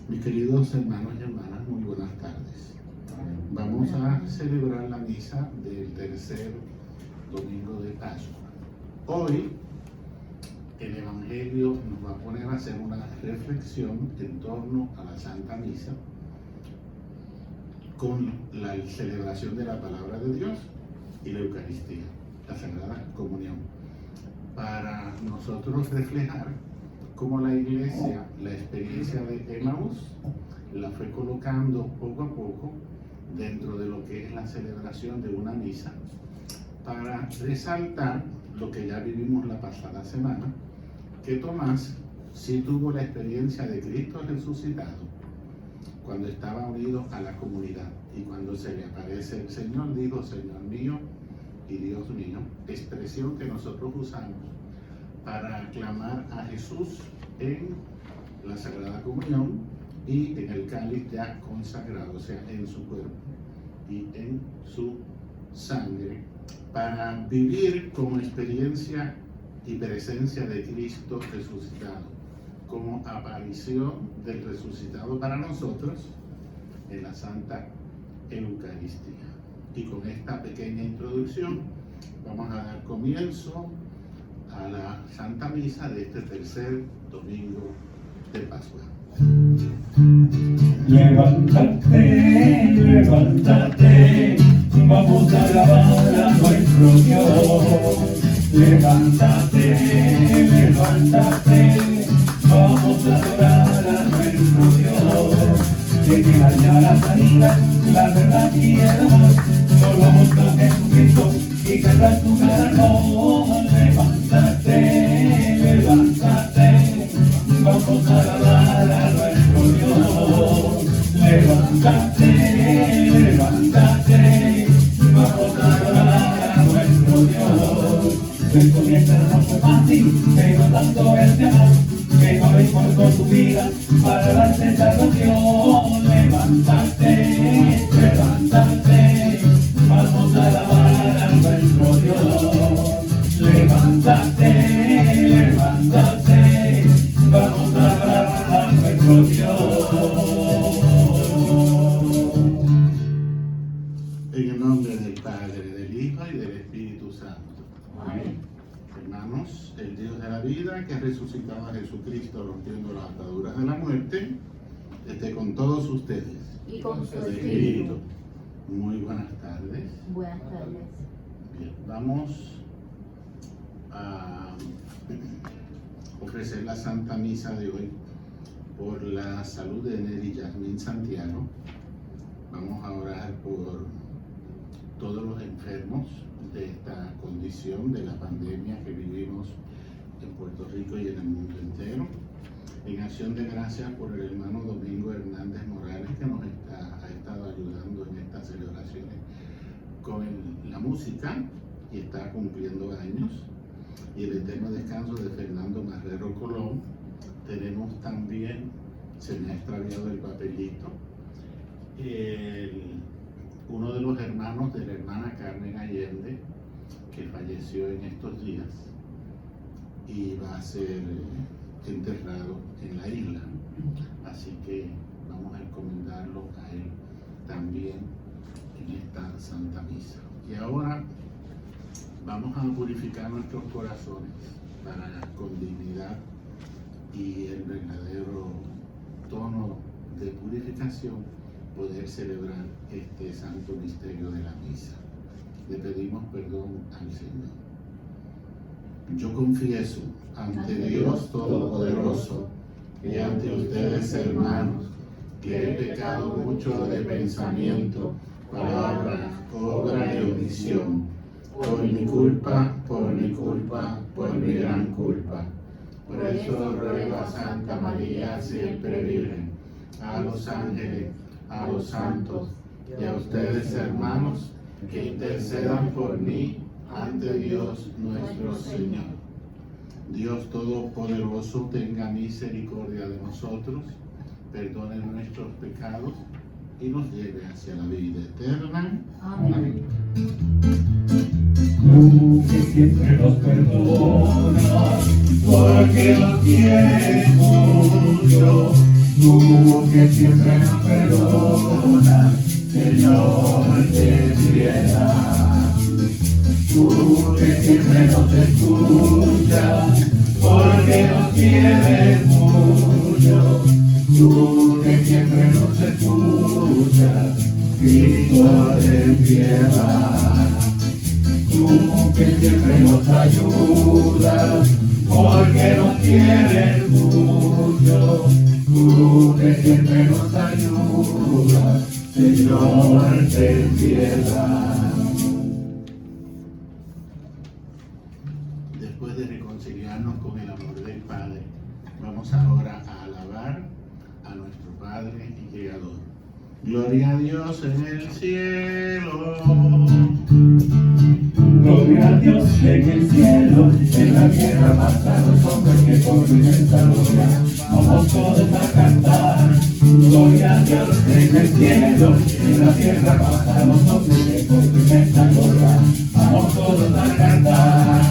Mis queridos hermanos y hermanas, muy buenas tardes. Vamos a celebrar la misa del tercer domingo de Pascua. Hoy el Evangelio nos va a poner a hacer una reflexión en torno a la Santa Misa con la celebración de la Palabra de Dios y la Eucaristía, la Sagrada Comunión, para nosotros reflejar cómo la Iglesia, la experiencia de Emaús, la fue colocando poco a poco dentro de lo que es la celebración de una misa, para resaltar lo que ya vivimos la pasada semana, que Tomás sí tuvo la experiencia de Cristo resucitado cuando estaba unido a la comunidad, y cuando se le aparece el Señor, dijo: Señor mío y Dios mío, expresión que nosotros usamos para aclamar a Jesús en la Sagrada Comunión y en el cáliz ya consagrado, o sea, en su cuerpo y en su sangre, para vivir como experiencia y presencia de Cristo resucitado, como aparición del resucitado para nosotros en la Santa Eucaristía. Y con esta pequeña introducción vamos a dar comienzo a la Santa Misa de este tercer domingo de Pascua. Levántate, levántate, vamos a alabar a nuestro Dios. Levántate, levántate, vamos a adorar a nuestro Dios. Que te haya la salida, la verdad y el amor, nos vamos con Jesucristo y tendrás tu galardón. Levántate, levántate, vamos a alabar a nuestro Dios. Levántate, levántate, vamos a adorar a nuestro Dios. El comienzo no fue fácil, pero tanto es de amor, que no le importó tu vida para darte salvación. Levántate, levántate, vamos a alabar a nuestro Dios. Levántate, levántate, vamos a alabar a nuestro Dios. En el nombre del Padre, del Hijo y del Espíritu Santo. Amén. Hermanos, el Dios de la vida, que ha resucitado a Jesucristo rompiendo las ataduras de la muerte, esté con todos ustedes. Y con su espíritu. Muy buenas tardes. Buenas tardes. Bien, vamos a ofrecer la Santa Misa de hoy por la salud de Neri Yasmín Santiago. Vamos a orar por todos los enfermos de esta condición de la pandemia que vivimos en Puerto Rico y en el mundo entero. En acción de gracias por el hermano Domingo Hernández Morales, que nos ha estado ayudando en estas celebraciones con la música y está cumpliendo años. Y el eterno descanso de Fernando Marrero Colón. Tenemos también, se me ha extraviado el papelito, uno de los hermanos de la hermana Carmen Allende, que falleció en estos días y va a ser enterrado en la isla. Así que vamos a encomendarlo a él también en esta Santa Misa. Y ahora vamos a purificar nuestros corazones para, con dignidad y el verdadero tono de purificación, poder celebrar este santo misterio de la misa. Le pedimos perdón al Señor. Yo confieso ante Dios Todopoderoso y ante ustedes, hermanos, que he pecado mucho de pensamiento, palabra, obra y omisión, por mi culpa, por mi gran culpa. Por eso ruego a Santa María, siempre Virgen, a los ángeles, a los santos y a ustedes, hermanos, que intercedan por mí ante Dios nuestro Señor. Dios Todopoderoso tenga misericordia de nosotros, perdone nuestros pecados y nos lleve hacia la vida eterna. Amén. Tú que siempre nos perdonas, porque lo quieres mucho, Tú que siempre nos perdonas, Señor, ten piedad. Tú que siempre nos escuchas, porque nos quieres mucho. Tú que siempre nos escuchas, Cristo, ten piedad. Tú que siempre nos ayudas, porque nos quieres mucho. Tú que siempre nos ayudas, Señor, ten piedad. Después de reconciliarnos con el amor del Padre, vamos ahora a alabar a nuestro Padre y Creador. Gloria a Dios en el cielo. Gloria a Dios en el cielo, en la tierra paz a los hombres que por su inmensa gloria vamos todos a cantar. Gloria a Dios en el cielo, en la tierra paz a los hombres que por su inmensa gloria vamos todos a cantar.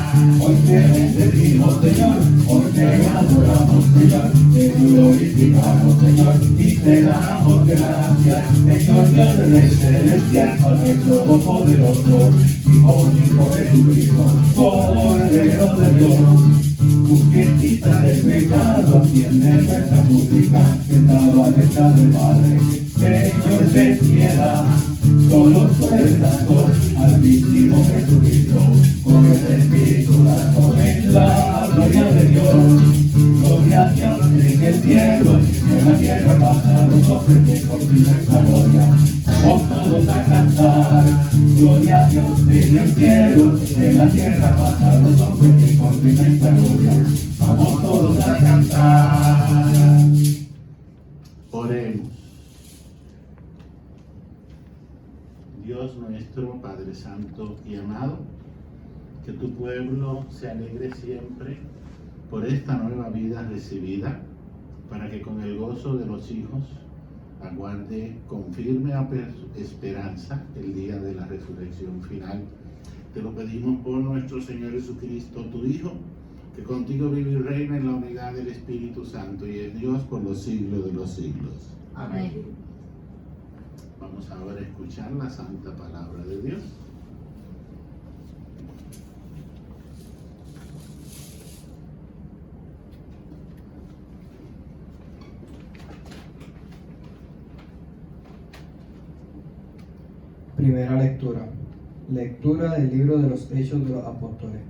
Hoy te bendecimos, Señor, hoy te adoramos, Señor, te glorificamos, Señor, y te damos gracias, Señor Dios del Rey celestial, Padre todopoderoso, Hijo único Jesucristo, Cordero de Dios. Tú que quitas el pecado, atiende nuestra música, sentado a mesa del Padre, Señor, ten piedad. Solo tú eres santo, altísimo Jesucristo, con el Espíritu Santo en la gloria de Dios. Gloria a Dios en el cielo, en la tierra pasa los hombres que por su inmensa gloria vamos todos a cantar. Gloria a Dios en el cielo, en la tierra pasa los hombres que por su inmensa gloria vamos todos a cantar. Oremos. Dios nuestro, Padre Santo y amado, que tu pueblo se alegre siempre por esta nueva vida recibida, para que con el gozo de los hijos aguarde con firme esperanza el día de la resurrección final. Te lo pedimos por nuestro Señor Jesucristo, tu Hijo, que contigo vive y reina en la unidad del Espíritu Santo y es Dios por los siglos de los siglos. Amén. Vamos ahora a escuchar la santa palabra de Dios. Primera lectura. Lectura del libro de los Hechos de los Apóstoles.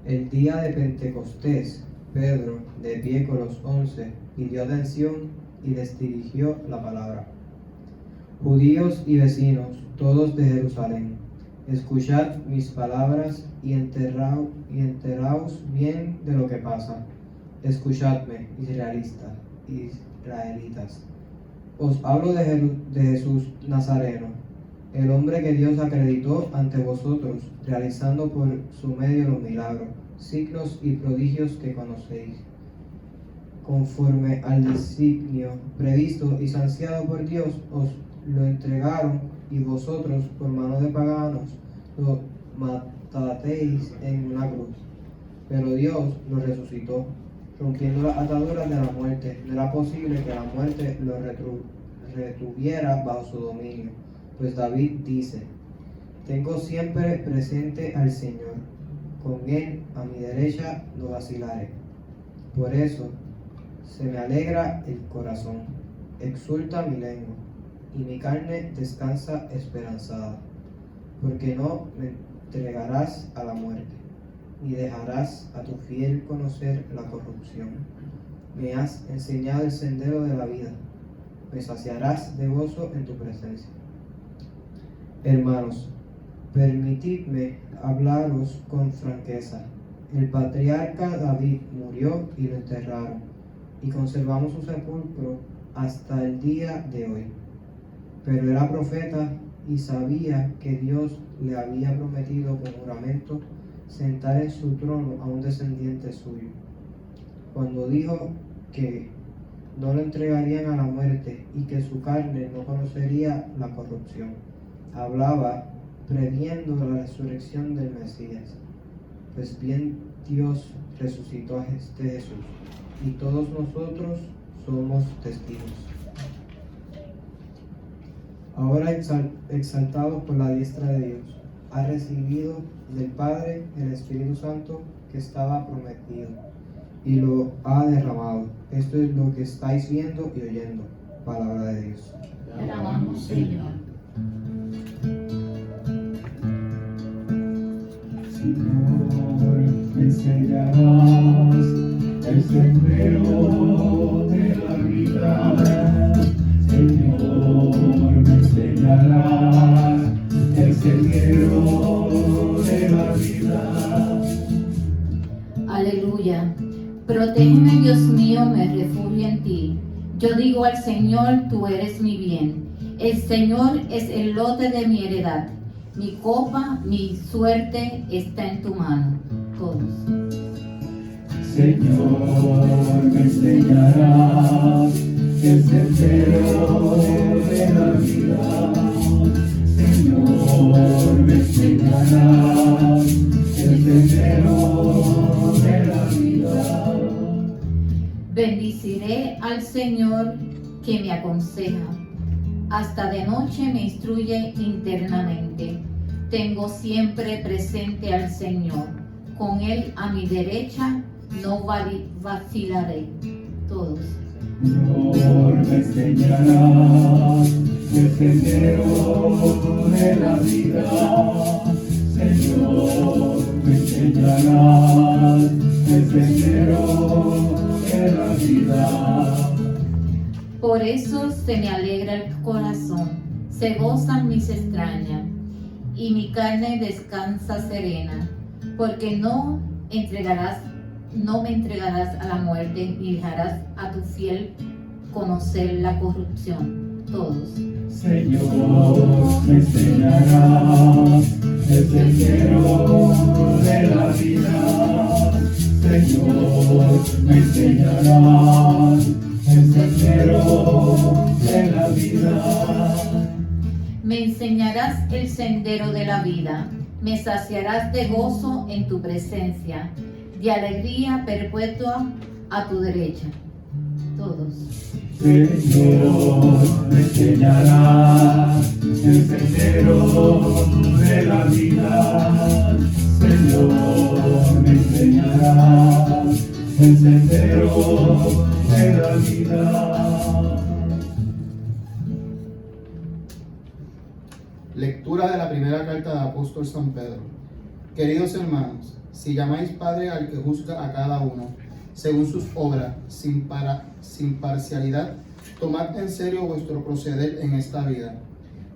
El día de Pentecostés, Pedro, de pie con los 11, pidió atención y les dirigió la palabra. Judíos y vecinos, todos de Jerusalén, escuchad mis palabras y enteraos bien de lo que pasa. Escuchadme, israelitas. Os hablo de Jesús Nazareno, el hombre que Dios acreditó ante vosotros, realizando por su medio los milagros, signos y prodigios que conocéis, conforme al designio previsto y sanciado por Dios. Os lo entregaron y vosotros, por mano de paganos, lo matasteis en una cruz. Pero Dios lo resucitó, rompiendo las ataduras de la muerte. No era posible que la muerte lo retuviera bajo su dominio. Pues David dice: tengo siempre presente al Señor, con Él a mi derecha no vacilaré. Por eso se me alegra el corazón, exulta mi lengua, y mi carne descansa esperanzada, porque no me entregarás a la muerte, ni dejarás a tu fiel conocer la corrupción. Me has enseñado el sendero de la vida, me saciarás de gozo en tu presencia. Hermanos, permitidme hablaros con franqueza. El patriarca David murió y lo enterraron, y conservamos su sepulcro hasta el día de hoy. Pero era profeta y sabía que Dios le había prometido con juramento sentar en su trono a un descendiente suyo. Cuando dijo que no lo entregarían a la muerte y que su carne no conocería la corrupción, hablaba previendo la resurrección del Mesías. Pues bien, Dios resucitó a este Jesús, y todos nosotros somos testigos. Ahora exaltado por la diestra de Dios, ha recibido del Padre el Espíritu Santo que estaba prometido y lo ha derramado. Esto es lo que estáis viendo y oyendo. Palabra de Dios. Te alabamos, Señor. Señor, me enseñarás el sendero de la vida. Señor, me enseñarás el sendero de la vida. Aleluya. Protégeme, Dios mío, me refugio en ti. Yo digo al Señor, tú eres mi bien. El Señor es el lote de mi heredad. Mi copa, mi suerte está en tu mano. Todos. Señor, me enseñarás el sendero de la vida. Señor, me enseñarás el sendero de la vida. Bendiciré al Señor que me aconseja. Hasta de noche me instruye internamente. Tengo siempre presente al Señor. Con Él a mi derecha no vacilaré. Todos. Señor, me enseñarás el sendero de la vida. Señor, me enseñarás el sendero de la vida. Por eso se me alegra el corazón, se gozan mis extrañas, y mi carne descansa serena, porque no me entregarás a la muerte, ni dejarás a tu fiel conocer la corrupción. Todos. Señor, me enseñarás el sendero de la vida. Señor, me enseñarás el sendero de la vida. Me enseñarás el sendero de la vida, me saciarás de gozo en tu presencia, de alegría perpetua a tu derecha. Todos. Señor, me enseñarás el sendero de la vida. Señor, me enseñarás el sendero de la vida. Lectura de la primera carta del apóstol San Pedro. Queridos hermanos, si llamáis Padre al que juzga a cada uno, según sus obras, sin parcialidad, tomad en serio vuestro proceder en esta vida.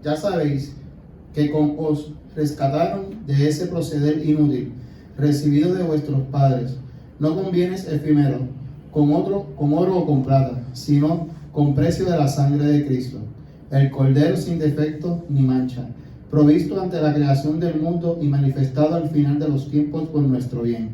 Ya sabéis que os rescataron de ese proceder inútil, recibido de vuestros padres, no con bienes efímeros, con oro o con plata, sino con precio de la sangre de Cristo, el Cordero sin defecto ni mancha, provisto ante la creación del mundo y manifestado al final de los tiempos por nuestro bien.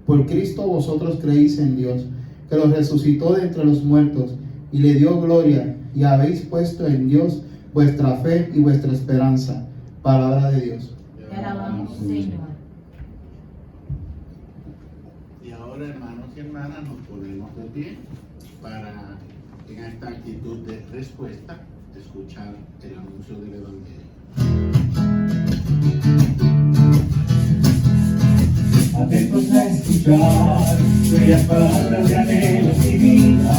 Por Cristo vosotros creéis en Dios, que lo resucitó de entre los muertos y le dio gloria, y habéis puesto en Dios vuestra fe y vuestra esperanza. Palabra de Dios. Te alabamos, Señor. Y ahora, hermanos y hermanas, nos ponemos de pie para, en esta actitud de respuesta, escuchar el anuncio del Evangelio. Atentos a escuchar bellas palabras de anhelo y vida.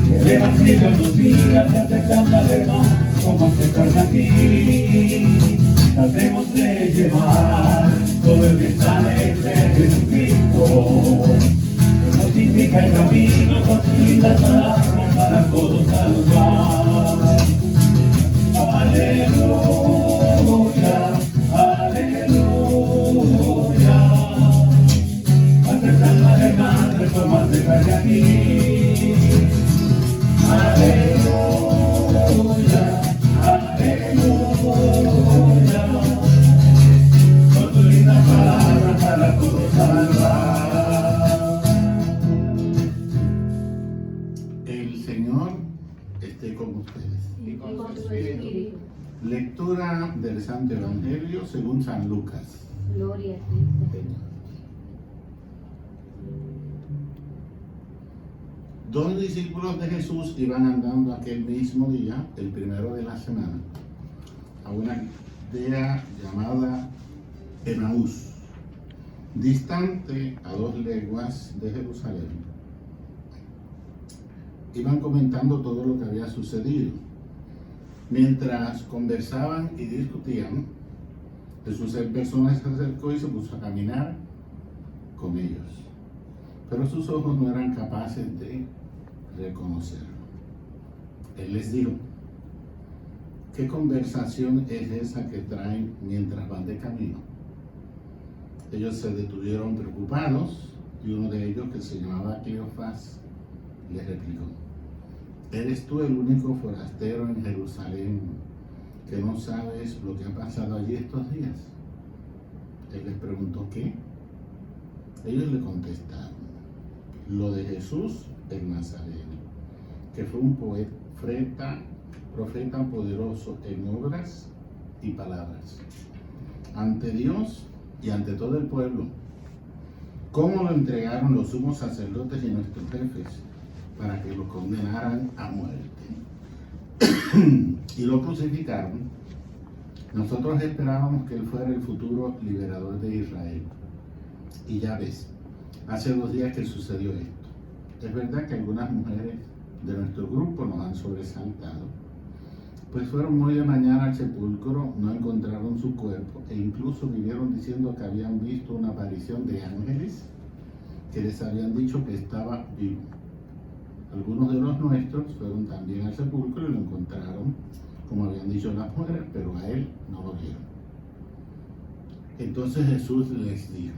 Que el Evangelio nos diga que aceptamos al hermano como aceptar a ti. Tratemos de llevar todo el mensaje de Jesucristo, que nos indica el camino con sus lindas palabras para todos salvar. Aleluya, aleluya. Aceptar la verdad, reformas de carga aquí. Aleluya, aleluya. Con tu linda palabra para todos salvar. El Señor esté con ustedes. Y con tu espíritu. Lectura del Santo Evangelio según San Lucas. Gloria a ti, Señor. 2 discípulos de Jesús iban andando aquel mismo día, el primero de la semana, a una aldea llamada Emaús, distante a 2 leguas de Jerusalén. Iban comentando todo lo que había sucedido. Mientras conversaban y discutían, Jesús en persona se acercó y se puso a caminar con ellos. Pero sus ojos no eran capaces de reconocerlo. Él les dijo: ¿qué conversación es esa que traen mientras van de camino? Ellos se detuvieron preocupados y uno de ellos, que se llamaba Cleofás, les replicó: ¿eres tú el único forastero en Jerusalén que no sabes lo que ha pasado allí estos días? Él les preguntó: ¿qué? Ellos le contestaron: lo de Jesús el Nazareno, que fue un profeta poderoso en obras y palabras, ante Dios y ante todo el pueblo. ¿Cómo lo entregaron los sumos sacerdotes y nuestros jefes para que lo condenaran a muerte y lo crucificaron? Nosotros esperábamos que él fuera el futuro liberador de Israel. Y ya ves, hace 2 días que sucedió esto. Es verdad que algunas mujeres de nuestro grupo nos han sobresaltado, pues fueron muy de mañana al sepulcro, no encontraron su cuerpo e incluso vinieron diciendo que habían visto una aparición de ángeles que les habían dicho que estaba vivo. Algunos de los nuestros fueron también al sepulcro y lo encontraron, como habían dicho las mujeres, pero a él no lo vieron. Entonces Jesús les dijo: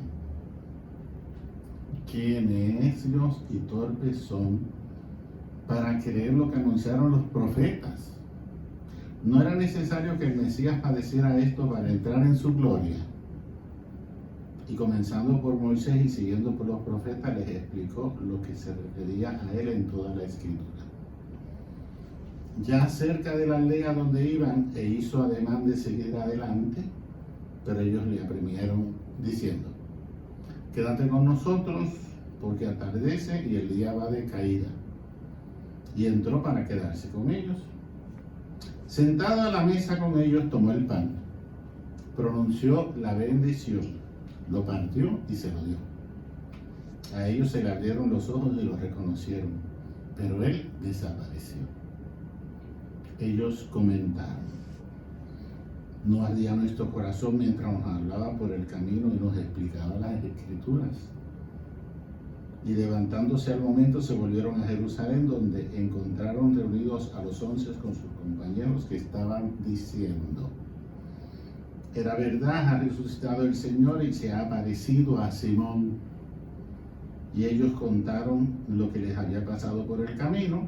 qué necios y torpes son para creer lo que anunciaron los profetas. ¿No era necesario que el Mesías padeciera esto para entrar en su gloria? Y comenzando por Moisés y siguiendo por los profetas, les explicó lo que se refería a él en toda la Escritura. Ya cerca de la aldea donde iban, e hizo ademán de seguir adelante, pero ellos le apremiaron diciendo: quédate con nosotros, porque atardece y el día va de caída. Y entró para quedarse con ellos. Sentado a la mesa con ellos, tomó el pan, pronunció la bendición, lo partió y se lo dio. A ellos se le abrieron los ojos y lo reconocieron, pero él desapareció. Ellos comentaron: ¿no ardía nuestro corazón mientras nos hablaba por el camino y nos explicaba las Escrituras? Y levantándose al momento se volvieron a Jerusalén, donde encontraron reunidos a los 11 con sus compañeros, que estaban diciendo: era verdad, ha resucitado el Señor y se ha aparecido a Simón. Y ellos contaron lo que les había pasado por el camino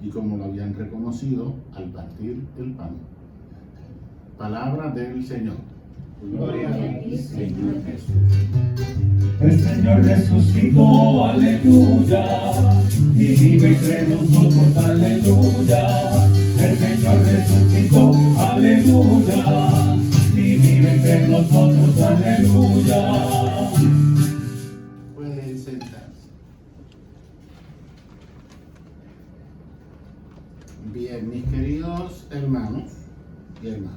y cómo lo habían reconocido al partir el pan. Palabra del Señor. Gloria a ti, Señor Jesús. El Señor resucitó, aleluya, y vive entre nosotros, aleluya. El Señor resucitó, aleluya, y vive entre nosotros, aleluya. Pueden sentarse. Bien, mis queridos hermanos y hermanas,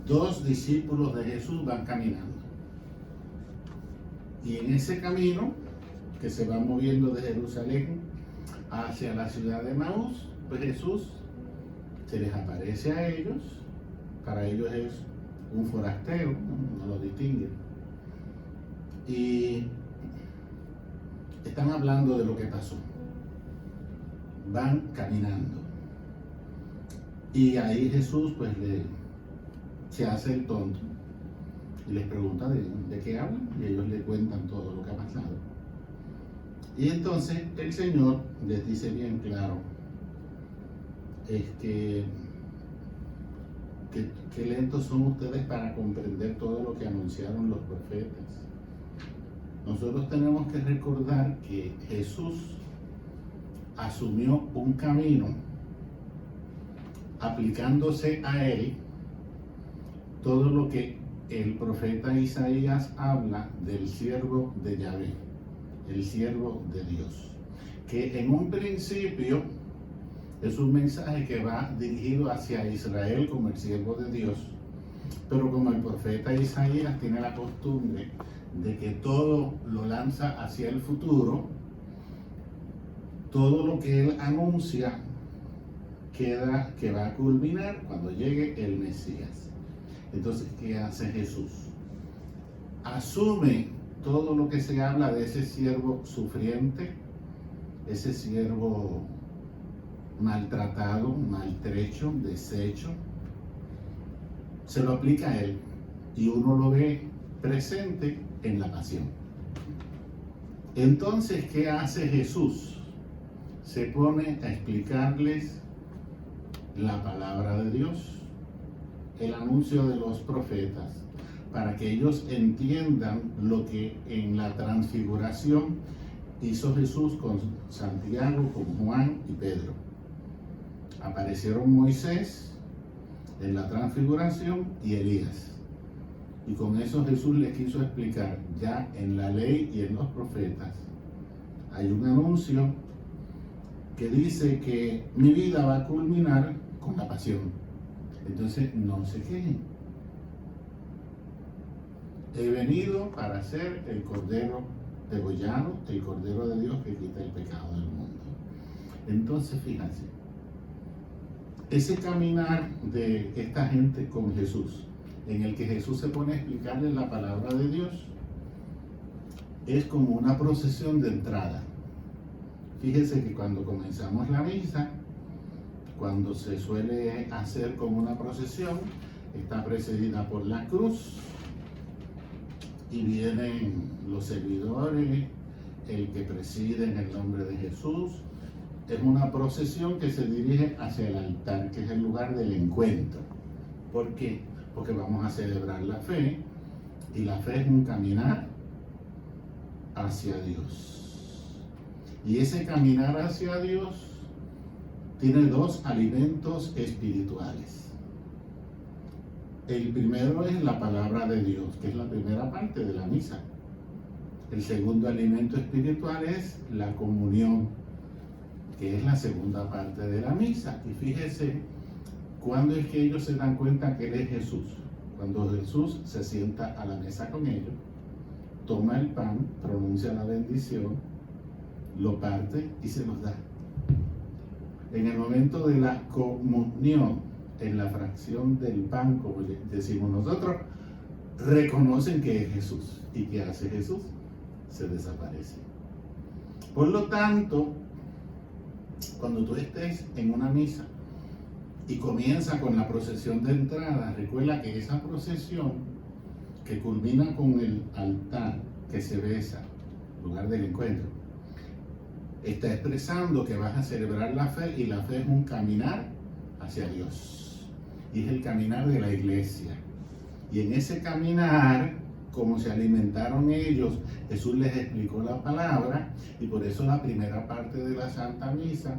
2 discípulos de Jesús van caminando. Y en ese camino, que se va moviendo de Jerusalén hacia la ciudad de Emaús, pues Jesús se les aparece a ellos. Para ellos es un forastero, no lo distinguen. Y están hablando de lo que pasó. Van caminando. Y ahí Jesús pues se hace el tonto y les pregunta de qué hablan, y ellos le cuentan todo lo que ha pasado. Y entonces el Señor les dice bien claro: es que lentos son ustedes para comprender todo lo que anunciaron los profetas. Nosotros tenemos que recordar que Jesús asumió un camino aplicándose a él todo lo que el profeta Isaías habla del siervo de Yahvé, el siervo de Dios. que en un principio es un mensaje que va dirigido hacia Israel como el siervo de Dios, pero como el profeta Isaías tiene la costumbre de que todo lo lanza hacia el futuro, todo lo que él anuncia queda que va a culminar cuando llegue el Mesías. Entonces, ¿qué hace Jesús? Asume todo lo que se habla de ese siervo sufriente, ese siervo maltratado, maltrecho, deshecho, se lo aplica a él y uno lo ve presente en la pasión. Entonces, ¿qué hace Jesús? Se pone a explicarles la palabra de Dios, el anuncio de los profetas, para que ellos entiendan lo que en la transfiguración hizo Jesús con Santiago, con Juan y Pedro. Aparecieron Moisés en la transfiguración y Elías. Y con eso Jesús les quiso explicar, ya en la ley y en los profetas hay un anuncio que dice que mi vida va a culminar con la pasión. Entonces no se quejen. He venido para ser el Cordero degollado, el Cordero de Dios que quita el pecado del mundo. Entonces fíjense, ese caminar de esta gente con Jesús, en el que Jesús se pone a explicarles la palabra de Dios, es como una procesión de entrada. Fíjese que cuando comenzamos la misa, cuando se suele hacer como una procesión, está precedida por la cruz y vienen los servidores, el que preside en el nombre de Jesús. Es una procesión que se dirige hacia el altar, que es el lugar del encuentro. ¿Por qué? Porque vamos a celebrar la fe, y la fe es un caminar hacia Dios. Y ese caminar hacia Dios tiene dos alimentos espirituales. El primero es la palabra de Dios, que es la primera parte de la misa. El segundo alimento espiritual es la comunión, que es la segunda parte de la misa. Y fíjese, ¿cuándo es que ellos se dan cuenta que Él es Jesús? Cuando Jesús se sienta a la mesa con ellos, toma el pan, pronuncia la bendición, lo parte y se los da. En el momento de la comunión, en la fracción del pan, como decimos nosotros, reconocen que es Jesús. ¿Y qué hace Jesús? Se desaparece. Por lo tanto, cuando tú estés en una misa y comienza con la procesión de entrada, recuerda que esa procesión que culmina con el altar que se besa, lugar del encuentro, está expresando que vas a celebrar la fe, y la fe es un caminar hacia Dios, y es el caminar de la iglesia. Y en ese caminar, como se alimentaron ellos, Jesús les explicó la palabra, y por eso la primera parte de la Santa Misa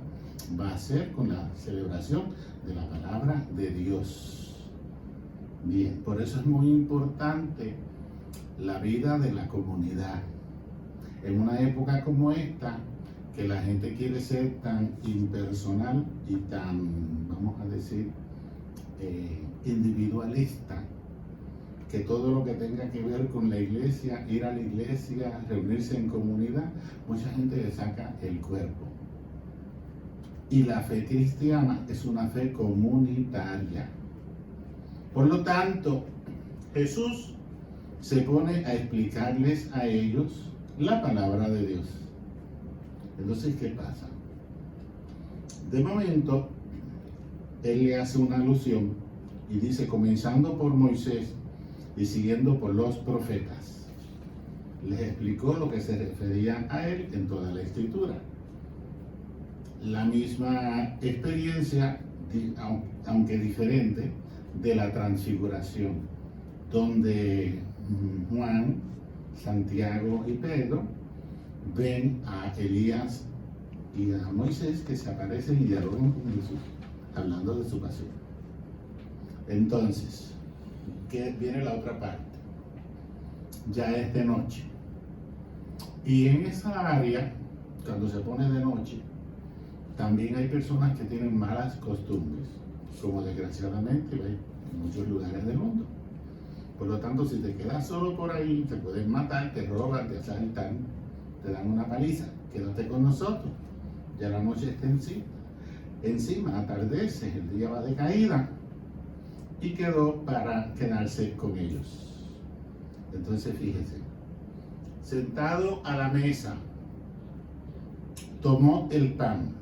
va a ser con la celebración de la palabra de Dios. Bien, por eso es muy importante la vida de la comunidad. En una época como esta, que la gente quiere ser tan impersonal y tan, vamos a decir, individualista, que todo lo que tenga que ver con la iglesia, ir a la iglesia, reunirse en comunidad, mucha gente le saca el cuerpo. Y la fe cristiana es una fe comunitaria. Por lo tanto, Jesús se pone a explicarles a ellos la palabra de Dios. Entonces, ¿qué pasa? De momento, Él le hace una alusión y dice, comenzando por Moisés y siguiendo por los profetas. Les explicó lo que se refería a Él en toda la Escritura. La misma experiencia, aunque diferente, de la transfiguración, donde Juan, Santiago y Pedro ven a Elías y a Moisés que se aparecen y dialogan con Jesús, hablando de su pasión. Entonces, ¿qué viene la otra parte? Ya es de noche. Y en esa área, cuando se pone de noche, también hay personas que tienen malas costumbres, como desgraciadamente hay en muchos lugares del mundo. Por lo tanto, si te quedas solo por ahí, te pueden matar, te roban, te asaltan, te dan una paliza. Quédate con nosotros. Ya la noche está encima, atardece, el día va de caída. Y quedó para quedarse con ellos. Entonces, fíjese, sentado a la mesa, tomó el pan,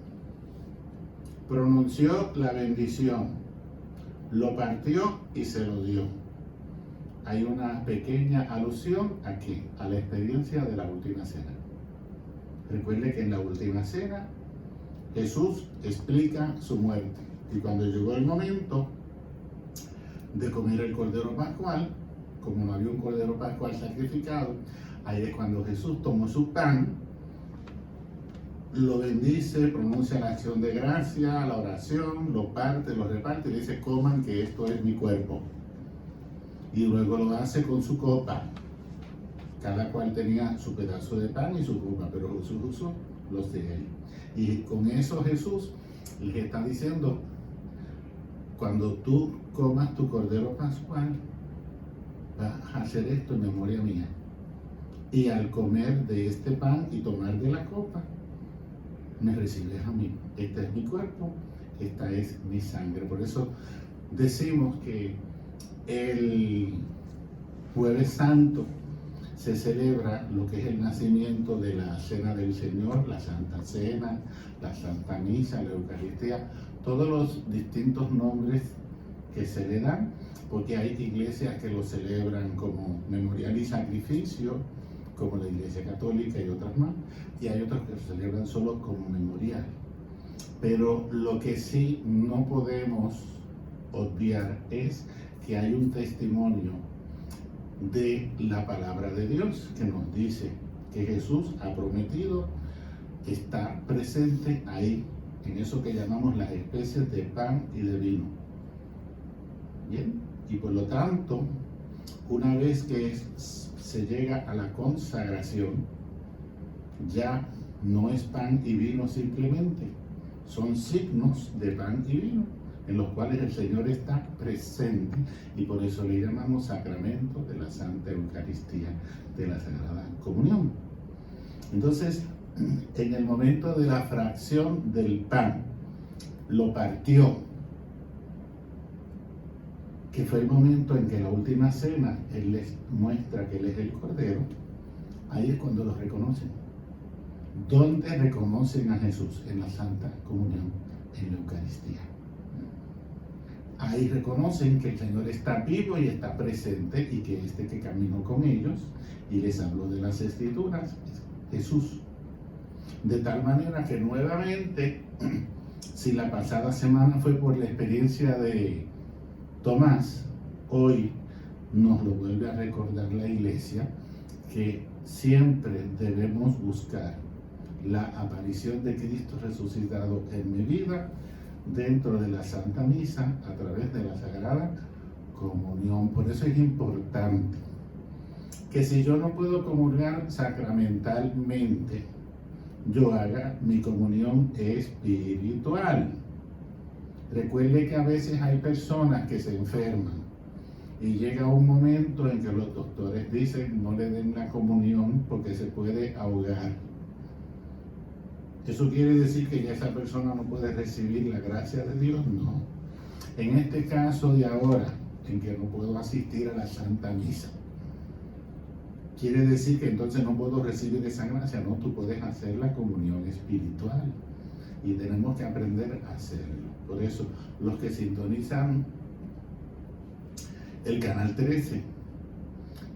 pronunció la bendición, lo partió y se lo dio. Hay una pequeña alusión aquí a la experiencia de la última cena. Recuerde que en la última cena Jesús explica su muerte, y cuando llegó el momento de comer el cordero pascual, como no había un cordero pascual sacrificado, ahí es cuando Jesús tomó su pan, lo bendice, pronuncia la acción de gracia, la oración, lo parte, lo reparte y le dice: coman, que esto es mi cuerpo. Y luego lo hace con su copa. Cada cual tenía su pedazo de pan y su copa, pero Jesús usó los de él. Y con eso Jesús les está diciendo: cuando tú comas tu cordero pascual, vas a hacer esto en memoria mía. Y al comer de este pan y tomar de la copa, me recibes a mí. Este es mi cuerpo, esta es mi sangre. Por eso decimos que el Jueves Santo se celebra lo que es el nacimiento de la Cena del Señor, la Santa Cena, la Santa Misa, la Eucaristía, todos los distintos nombres que se le dan, porque hay iglesias que lo celebran como memorial y sacrificio, como la Iglesia Católica y otras más, y hay otras que lo celebran solo como memorial. Pero lo que sí no podemos obviar es que hay un testimonio de la palabra de Dios que nos dice que Jesús ha prometido estar presente ahí, en eso que llamamos las especies de pan y de vino. Bien, y por lo tanto, una vez que se llega a la consagración, ya no es pan y vino simplemente, son signos de pan y vino, en los cuales el Señor está presente, y por eso le llamamos sacramento de la Santa Eucaristía, de la Sagrada Comunión. Entonces, en el momento de la fracción del pan, lo partió, que fue el momento en que la última cena Él les muestra que Él es el Cordero. Ahí es cuando lo reconocen. ¿Dónde reconocen a Jesús? En la Santa Comunión, en la Eucaristía. Ahí reconocen que el Señor está vivo y está presente, y que este que caminó con ellos y les habló de las Escrituras es Jesús. De tal manera que nuevamente, si la pasada semana fue por la experiencia de Tomás, hoy nos lo vuelve a recordar la Iglesia, que siempre debemos buscar la aparición de Cristo resucitado en mi vida dentro de la Santa Misa a través de la Sagrada Comunión. Por eso es importante que si yo no puedo comulgar sacramentalmente, yo haga mi comunión espiritual. Recuerde que a veces hay personas que se enferman y llega un momento en que los doctores dicen no le den la comunión porque se puede ahogar. ¿Eso quiere decir que ya esa persona no puede recibir la gracia de Dios? No. En este caso de ahora, en que no puedo asistir a la Santa Misa, ¿quiere decir que entonces no puedo recibir esa gracia? No, tú puedes hacer la comunión espiritual y tenemos que aprender a hacerlo. Por eso, los que sintonizan el canal 13,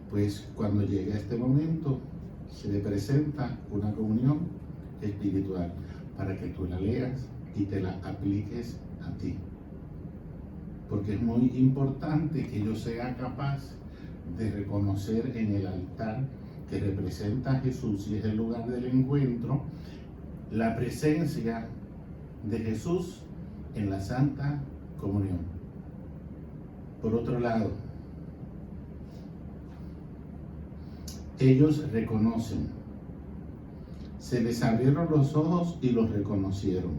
pues cuando llega este momento, se le presenta una comunión espiritual para que tú la leas y te la apliques a ti. Porque es muy importante que yo sea capaz de reconocer en el altar que representa a Jesús y es el lugar del encuentro, la presencia de Jesús en la Santa Comunión. Por otro lado, ellos reconocen Se les abrieron los ojos y los reconocieron,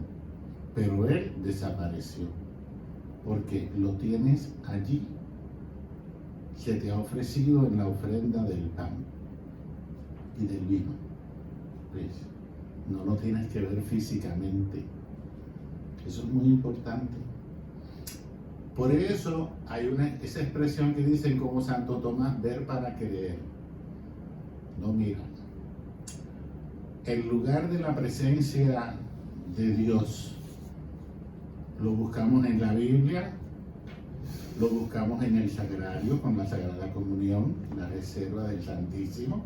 pero él desapareció, porque lo tienes allí. Se te ha ofrecido en la ofrenda del pan y del vino. ¿Ves? No lo tienes que ver físicamente. Eso es muy importante. Por eso hay esa expresión que dicen como Santo Tomás, ver para creer. No mira. El lugar de la presencia de Dios lo buscamos en la Biblia, lo buscamos en el Sagrario con la Sagrada Comunión, la reserva del Santísimo,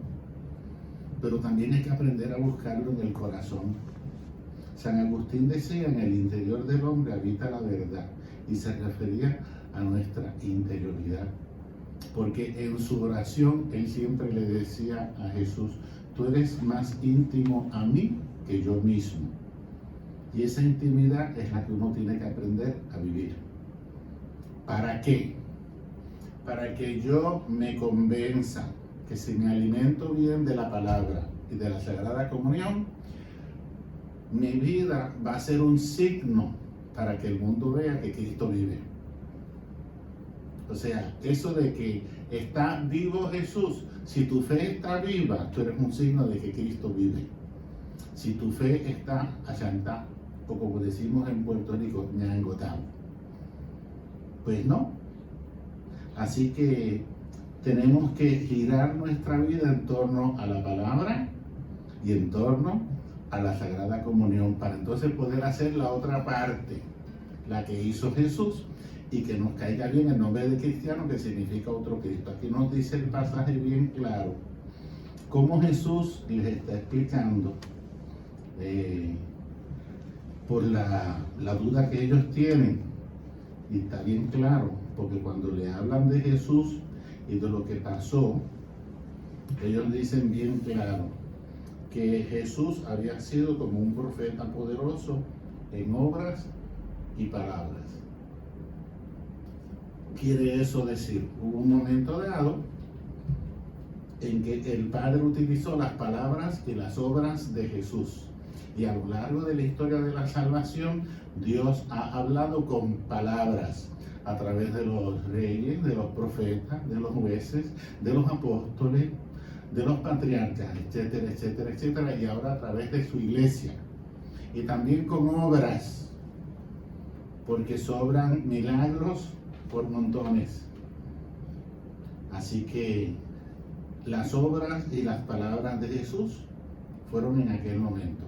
pero también hay que aprender a buscarlo en el corazón. San Agustín decía, en el interior del hombre habita la verdad, y se refería a nuestra interioridad, porque en su oración él siempre le decía a Jesús, tú eres más íntimo a mí que yo mismo. Y esa intimidad es la que uno tiene que aprender a vivir. ¿Para qué? Para que yo me convenza que si me alimento bien de la palabra y de la Sagrada Comunión, mi vida va a ser un signo para que el mundo vea que Cristo vive. O sea, eso de que está vivo Jesús, si tu fe está viva, tú eres un signo de que Cristo vive. Si tu fe está achantá, o como decimos en Puerto Rico, ñangotado, pues no. Así que tenemos que girar nuestra vida en torno a la palabra y en torno a la Sagrada Comunión, para entonces poder hacer la otra parte, la que hizo Jesús, y que nos caiga bien el nombre de cristiano, que significa otro Cristo. Aquí nos dice el pasaje bien claro, cómo Jesús les está explicando por la duda que ellos tienen, y está bien claro, porque cuando le hablan de Jesús y de lo que pasó, ellos dicen bien claro que Jesús había sido como un profeta poderoso en obras y palabras. Quiere eso decir, hubo un momento dado en que el Padre utilizó las palabras y las obras de Jesús, y a lo largo de la historia de la salvación, Dios ha hablado con palabras a través de los reyes, de los profetas, de los jueces, de los apóstoles, de los patriarcas, etcétera, etcétera, etcétera, y ahora a través de su iglesia. Y también con obras, porque sobran milagros por montones. Así que las obras y las palabras de Jesús fueron en aquel momento.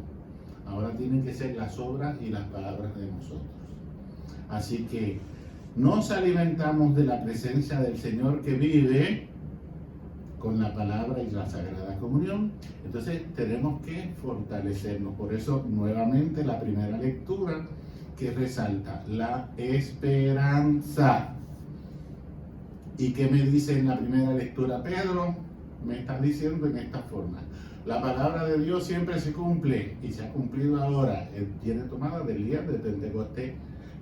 Ahora tienen que ser las obras y las palabras de nosotros. Así que nos alimentamos de la presencia del Señor que vive con la palabra y la Sagrada Comunión. Entonces tenemos que fortalecernos. Por eso nuevamente la primera lectura que resalta la esperanza. ¿Y qué me dice en la primera lectura Pedro? Me está diciendo en esta forma: la palabra de Dios siempre se cumple, y se ha cumplido ahora. Tiene tomada del día de Pentecostés.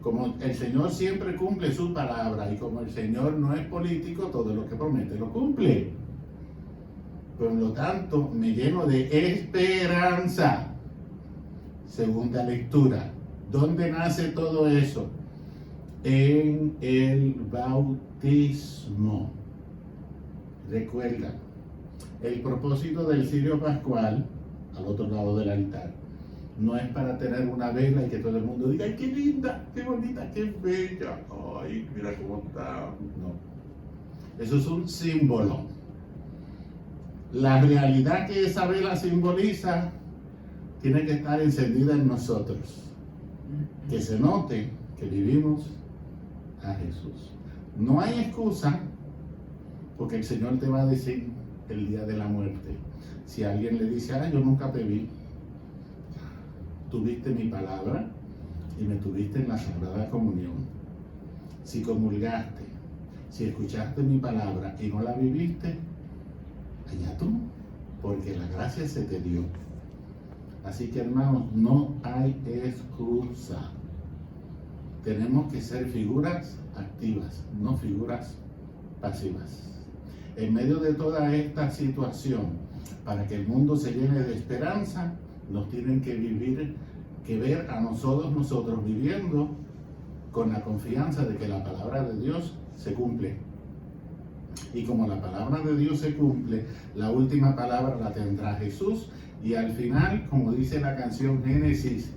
Como el Señor siempre cumple su palabra, y como el Señor no es político, todo lo que promete lo cumple. Por lo tanto, me lleno de esperanza. Segunda lectura. ¿Dónde nace todo eso? En el bautismo. Recuerda, el propósito del cirio pascual, al otro lado del altar, no es para tener una vela y que todo el mundo diga, ¡ay, qué linda, qué bonita, qué bella! ¡Ay, mira cómo está! No. Eso es un símbolo. La realidad que esa vela simboliza tiene que estar encendida en nosotros. Que se note que vivimos a Jesús. No hay excusa, porque el Señor te va a decir el día de la muerte. Si alguien le dice, yo nunca te vi, tuviste mi palabra y me tuviste en la Sagrada Comunión. Si comulgaste, si escuchaste mi palabra y no la viviste, allá tú, porque la gracia se te dio. Así que, hermanos, no hay excusa. Tenemos que ser figuras activas, no figuras pasivas. En medio de toda esta situación, para que el mundo se llene de esperanza, nos tienen que ver a nosotros viviendo con la confianza de que la palabra de Dios se cumple. Y como la palabra de Dios se cumple, la última palabra la tendrá Jesús. Y al final, como dice la canción Génesis,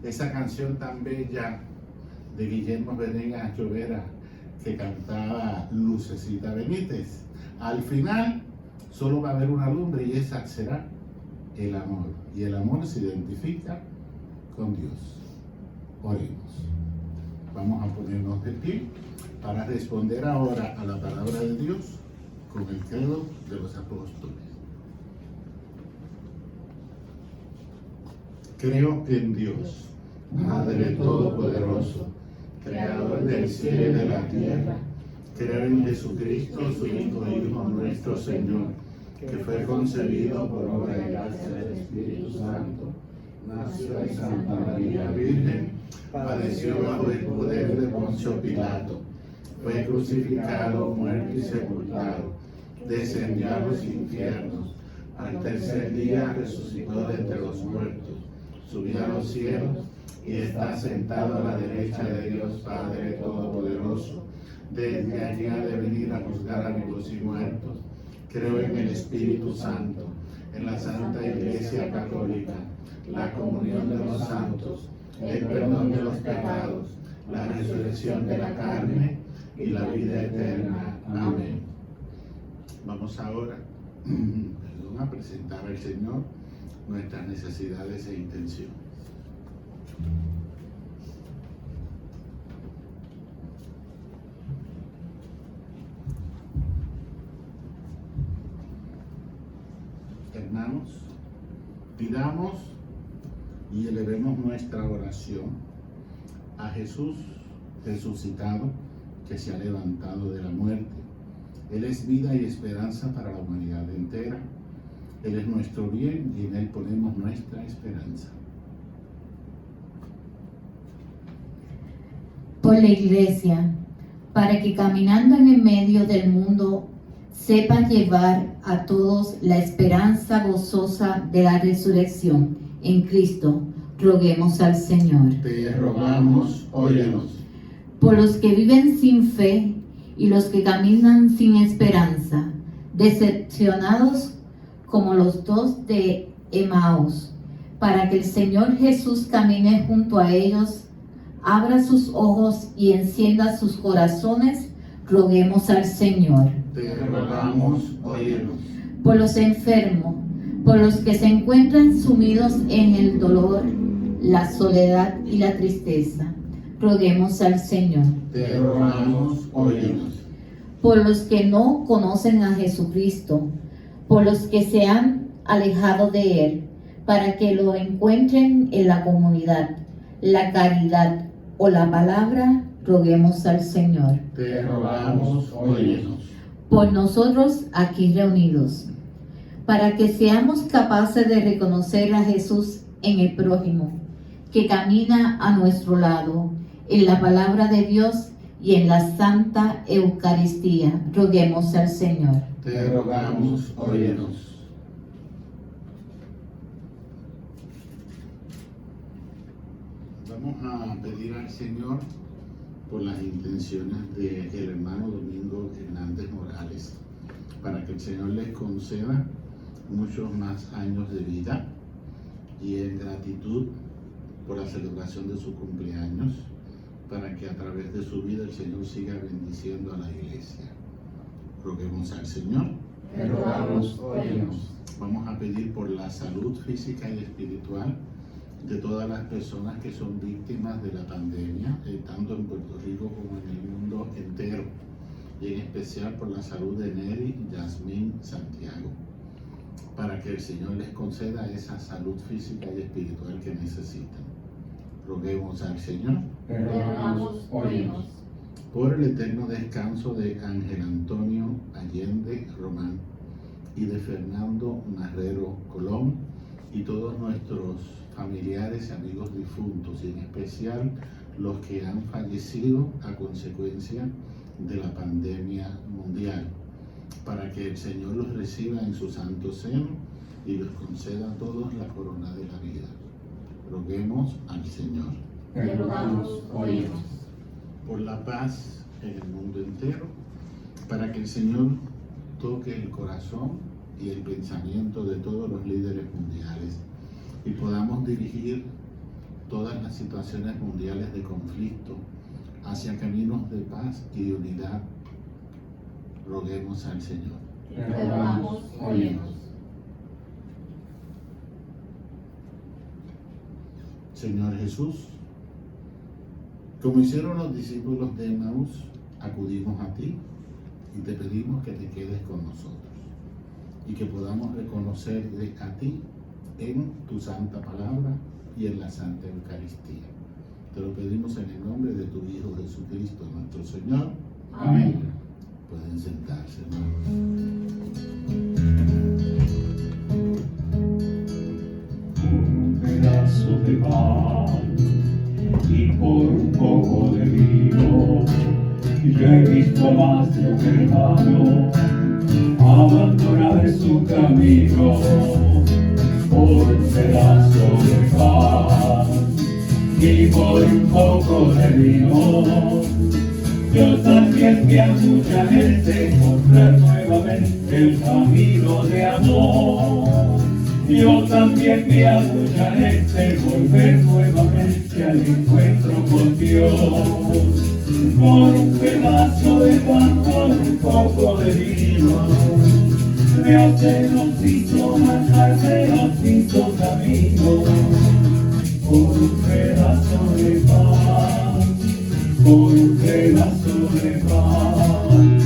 esa canción tan bella de Guillermo Venegas Llovera, que cantaba Lucecita Benítez, al final solo va a haber una lumbre y esa será el amor. Y el amor se identifica con Dios. Oremos. Vamos a ponernos de pie para responder ahora a la palabra de Dios con el credo de los apóstoles. Creo en Dios, Padre Todopoderoso, Creador del cielo y de la tierra. Creo en Jesucristo, su único Hijo nuestro Señor, que fue concebido por obra y gracia del Espíritu Santo, nació de Santa María Virgen, padeció bajo el poder de Poncio Pilato, fue crucificado, muerto y sepultado, descendió a los infiernos, al tercer día resucitó de entre los muertos, subió a los cielos y está sentado a la derecha de Dios Padre Todopoderoso. Desde allí ha de venir a juzgar a vivos y muertos. Creo en el Espíritu Santo, en la Santa Iglesia Católica, la comunión de los santos, el perdón de los pecados, la resurrección de la carne y la vida eterna. Amén. Vamos ahora a presentar al Señor nuestras necesidades e intenciones. Hermanos, pidamos y elevemos nuestra oración a Jesús resucitado, que se ha levantado de la muerte. Él es vida y esperanza para la humanidad entera. Él es nuestro bien y en Él ponemos nuestra esperanza. Por la Iglesia, para que caminando en el medio del mundo sepa llevar a todos la esperanza gozosa de la resurrección en Cristo, roguemos al Señor. Te rogamos, óyenos. Por los que viven sin fe y los que caminan sin esperanza, decepcionados como los dos de Emaús, para que el Señor Jesús camine junto a ellos, abra sus ojos y encienda sus corazones, roguemos al Señor. Te rogamos, óyenos. Por los enfermos, por los que se encuentran sumidos en el dolor, la soledad y la tristeza, roguemos al Señor. Te rogamos, óyenos. Por los que no conocen a Jesucristo, por los que se han alejado de Él, para que lo encuentren en la comunidad, la caridad o la palabra, roguemos al Señor. Te rogamos, óyenos. Por nosotros aquí reunidos, para que seamos capaces de reconocer a Jesús en el prójimo, que camina a nuestro lado, en la palabra de Dios y en la Santa Eucaristía, roguemos al Señor. Te rogamos, óyenos. Vamos a pedir al Señor por las intenciones del hermano Domingo Hernández Morales, para que el Señor les conceda muchos más años de vida, y en gratitud por la celebración de su cumpleaños, para que a través de su vida el Señor siga bendiciendo a la Iglesia. Roguemos al Señor. Te rogamos, óyenos. Vamos a pedir por la salud física y espiritual de todas las personas que son víctimas de la pandemia, tanto en Puerto Rico como en el mundo entero, y en especial por la salud de Neri Yasmín Santiago, para que el Señor les conceda esa salud física y espiritual que necesitan. Roguemos al Señor. Te rogamos, óyenos. Por el eterno descanso de Ángel Antonio Allende Román y de Fernando Marrero Colón y todos nuestros familiares y amigos difuntos, y en especial los que han fallecido a consecuencia de la pandemia mundial, para que el Señor los reciba en su santo seno y les conceda a todos la corona de la vida. Roguemos al Señor. Te rogamos, oímos. Por la paz en el mundo entero, para que el Señor toque el corazón y el pensamiento de todos los líderes mundiales y podamos dirigir todas las situaciones mundiales de conflicto hacia caminos de paz y de unidad. Roguemos al Señor. Te rogamos, oímos. Señor Jesús, como hicieron los discípulos de Emaús, acudimos a ti y te pedimos que te quedes con nosotros y que podamos reconocerte a ti en tu santa palabra y en la santa Eucaristía. Te lo pedimos en el nombre de tu Hijo Jesucristo, nuestro Señor. Amén. Pueden sentarse, hermanos. Un pedazo de pan y por un poco de vino, yo he visto más de un hermano abandonar su camino por un pedazo de pan y por un poco de vino. Yo también vi a mucha gente encontrar nuevamente el camino de amor. Yo también vi a mucha gente volver nuevamente al encuentro con Dios. Por un pedazo de pan, por un poco de vino, Dios se nos hizo marchar, se nos hizo camino. Por un pedazo de pan, por un pedazo de pan,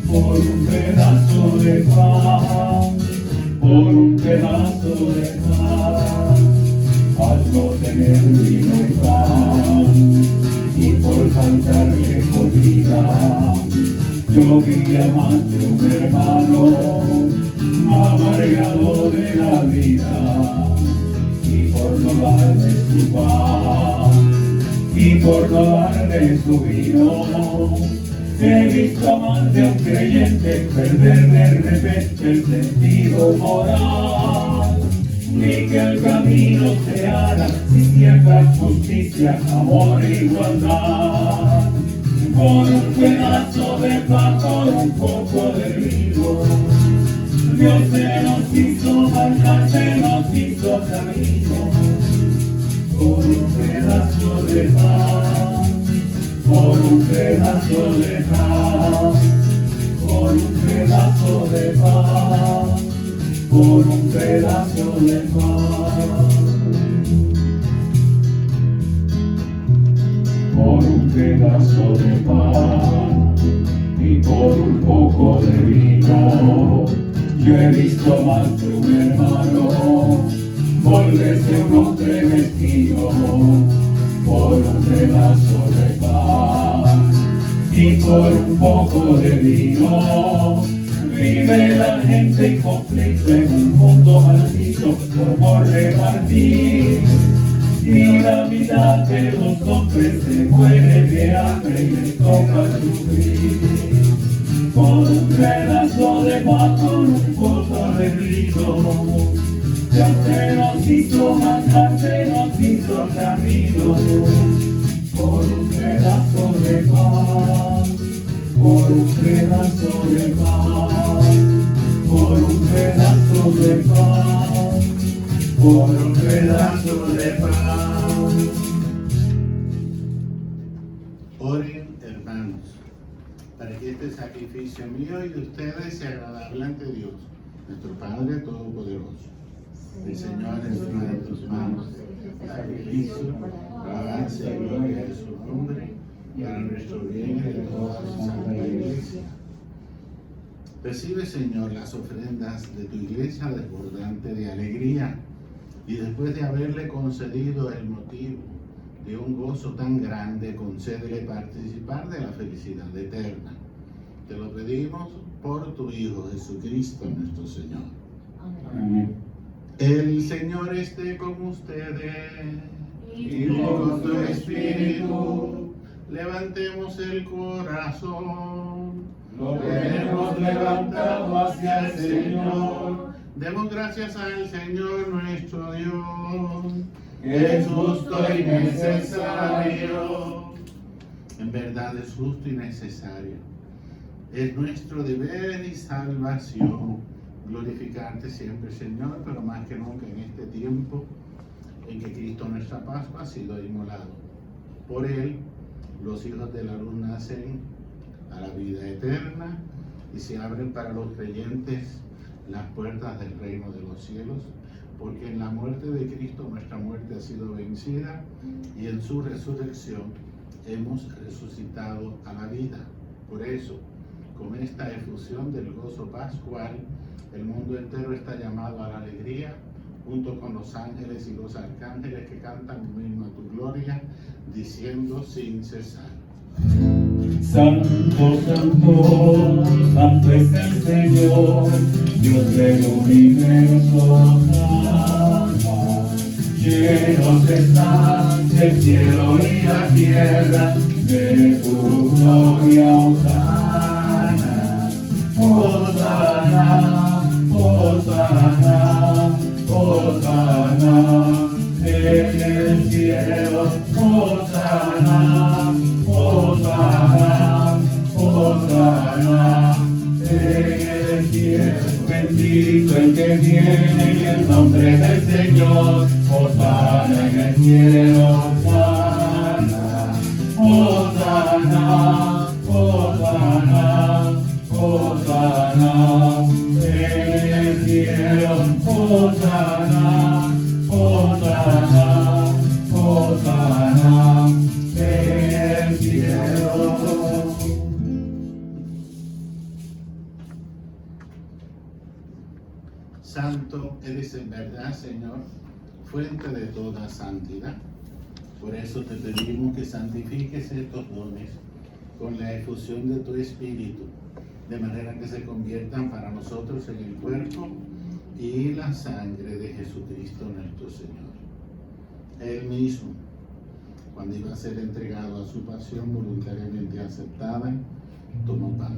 por un pedazo de pan, por un pedazo de pan, al no tener vino y pan, y por faltarle comida, yo vi a más de un hermano amargado de la vida, y por no darle su pan, y por no darle su vino, he visto a más de un creyente perder de repente el sentido moral, ni que el camino se haga sin cierta justicia, amor e igualdad. Por un pedazo de pan, por un poco de vino, Dios se nos hizo marchar, se nos hizo camino. Por un pedazo de pan, por un pedazo de pan, por un pedazo de pan, por un pedazo de pan, por un pedazo de pan y por un poco de vino, yo he visto más de un hermano volverse un hombre vestido. Por un pedazo de pan y por un poco de vino, vive la gente en conflicto en un mundo maldito por no repartir, y la mitad de los hombres se muere de hambre y les toca sufrir. Por un pedazo de pan, por un poco de vino, ya se nos hizo matar, se nos hizo camino. Por un pedazo de pan, por un pedazo de pan, por un pedazo de pan, por un pedazo de pan. Oren, hermanos, para que este sacrificio mío y de ustedes sea agradable ante Dios, nuestro Padre Todopoderoso. El Señor entrega en tus manos el sacrificio, alabanza y gloria de su nombre, para nuestro bien y de toda su santa iglesia. Recibe, Señor, las ofrendas de tu iglesia desbordante de alegría, y después de haberle concedido el motivo de un gozo tan grande, concédele participar de la felicidad eterna. Te lo pedimos por tu Hijo Jesucristo nuestro Señor. Amén. El Señor esté con ustedes Y con tu espíritu. Levantemos el corazón. Lo tenemos levantado hacia el Señor, Demos gracias al Señor nuestro Dios. Es justo y necesario. En verdad es justo y necesario. Es nuestro deber y salvación glorificarte siempre, Señor, pero más que nunca en este tiempo en que Cristo nuestra Pascua ha sido inmolado. Por Él, los hijos de la luz nacen a la vida eterna y se abren para los creyentes las puertas del reino de los cielos, porque en la muerte de Cristo nuestra muerte ha sido vencida y en su resurrección hemos resucitado a la vida. Por eso, con esta efusión del gozo pascual, el mundo entero está llamado a la alegría, junto con los ángeles y los arcángeles que cantan un himno a tu gloria, diciendo sin cesar: Santo, santo, santo es el Señor, Dios del universo. Llenos están el cielo y la tierra de tu gloria, Hosana, Hosana, Hosana, Hosana, en el cielo, Hosana, Hosana, Hosana, en el cielo. Bendito el que viene en el nombre del Señor, Hosana en el cielo, Hosana, Hosana, Hosana, Hosana, en el cielo, Hosana, Hosana, Hosana, en el cielo. Santo eres en verdad, Señor, fuente de toda santidad. Por eso te pedimos que santifiques estos dones con la efusión de tu Espíritu, de manera que se conviertan para nosotros en el cuerpo y la sangre de Jesucristo nuestro Señor. Él mismo, cuando iba a ser entregado a su pasión voluntariamente aceptada, tomó pan.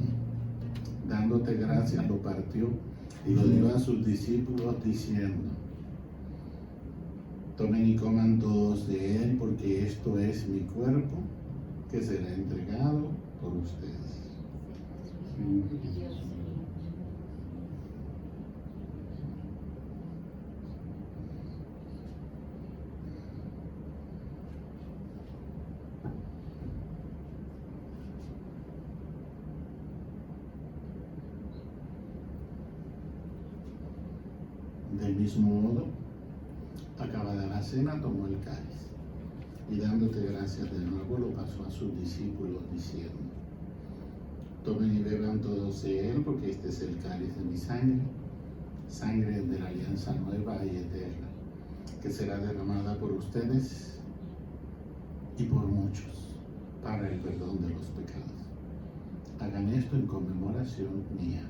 Dándote gracias, lo partió y lo dio a sus discípulos diciendo: tomen y coman todos de él, porque esto es mi cuerpo, que será entregado por ustedes. Del mismo modo, acabada la cena, tomó el cáliz y dándote gracias de nuevo lo pasó a sus discípulos diciendo: tomen y beban todos de él, porque este es el cáliz de mi sangre, sangre de la alianza nueva y eterna, que será derramada por ustedes y por muchos para el perdón de los pecados. Hagan esto en conmemoración mía.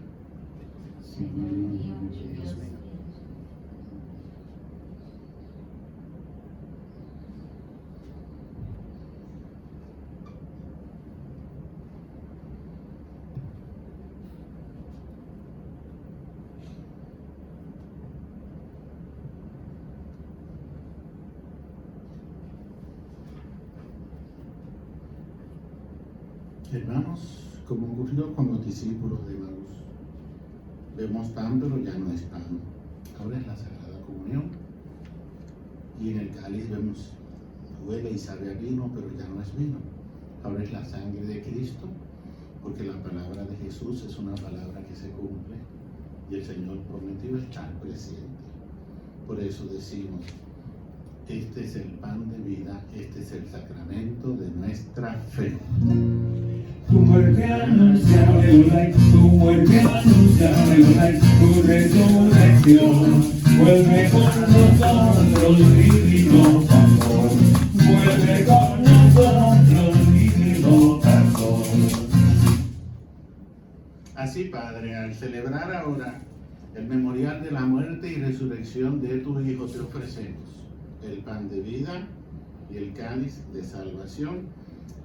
Hermanos, como ocurrió con los discípulos de Maús, vemos pan, pero ya no es pan. Ahora es la Sagrada Comunión. Y en el cáliz vemos, huele y sabe a vino, pero ya no es vino. Ahora es la sangre de Cristo, porque la palabra de Jesús es una palabra que se cumple y el Señor prometió estar presente. Por eso decimos: este es el pan de vida, este es el sacramento de nuestra fe. Tu muerte anuncia, tu muerte anuncia, tu resurrección. Vuelve con nosotros, divino pastor. Vuelve con nosotros, divino pastor. Así, Padre, al celebrar ahora el memorial de la muerte y resurrección de tu Hijo, te ofrecemos el pan de vida y el cáliz de salvación,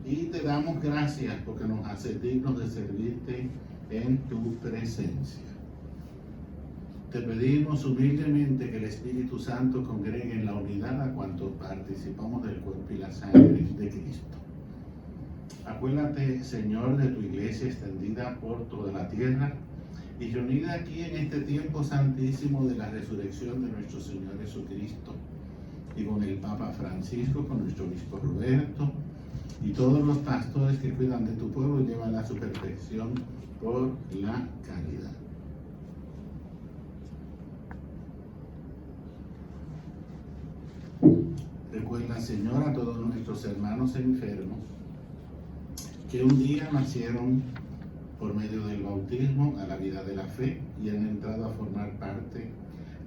y te damos gracias porque nos haces dignos de servirte en tu presencia. te pedimos humildemente que el Espíritu Santo congregue en la unidad a cuantos participamos del cuerpo y la sangre de Cristo. Acuérdate, Señor, de tu iglesia extendida por toda la tierra y reunida aquí en este tiempo santísimo de la resurrección de nuestro Señor Jesucristo, y con el Papa Francisco, con nuestro obispo Roberto, y todos los pastores que cuidan de tu pueblo, llévala a su perfección por la caridad. Recuerda, Señor, a todos nuestros hermanos enfermos que un día nacieron por medio del bautismo a la vida de la fe y han entrado a formar parte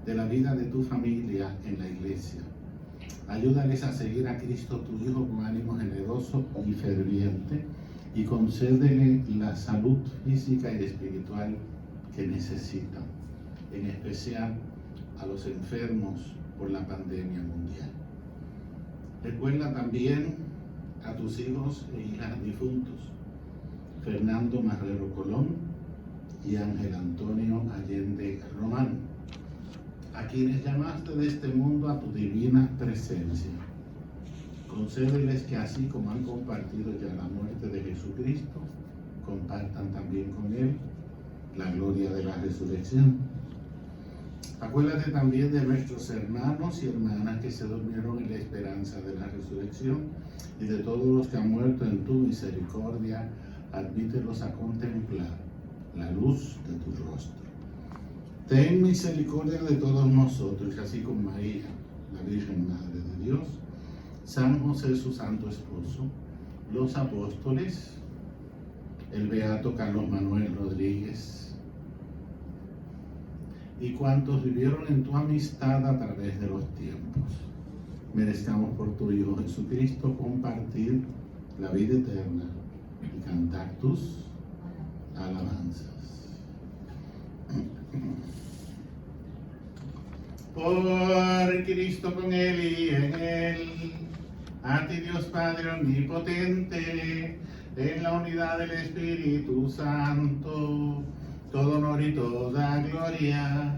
de la vida de tu familia en la iglesia. Ayúdales a seguir a Cristo tu Hijo con ánimo generoso y ferviente, y concédele la salud física y espiritual que necesitan, en especial a los enfermos por la pandemia mundial. Recuerda también a tus hijos e hijas difuntos, Fernando Marrero Colón y Ángel Antonio Allende Román, a quienes llamaste de este mundo a tu divina presencia. Concédeles que así como han compartido ya la muerte de Jesucristo, compartan también con Él la gloria de la resurrección. Acuérdate también de nuestros hermanos y hermanas que se durmieron en la esperanza de la resurrección, y de todos los que han muerto en tu misericordia, admítelos a contemplar la luz de tu rostro. Ten misericordia de todos nosotros, así con María, la Virgen Madre de Dios, San José, su santo esposo, los apóstoles, el beato Carlos Manuel Rodríguez, y cuantos vivieron en tu amistad a través de los tiempos, merezcamos por tu Hijo Jesucristo compartir la vida eterna y cantar tus alabanzas. Por Cristo, con Él y en Él, a ti Dios Padre omnipotente, en la unidad del Espíritu Santo, todo honor y toda gloria,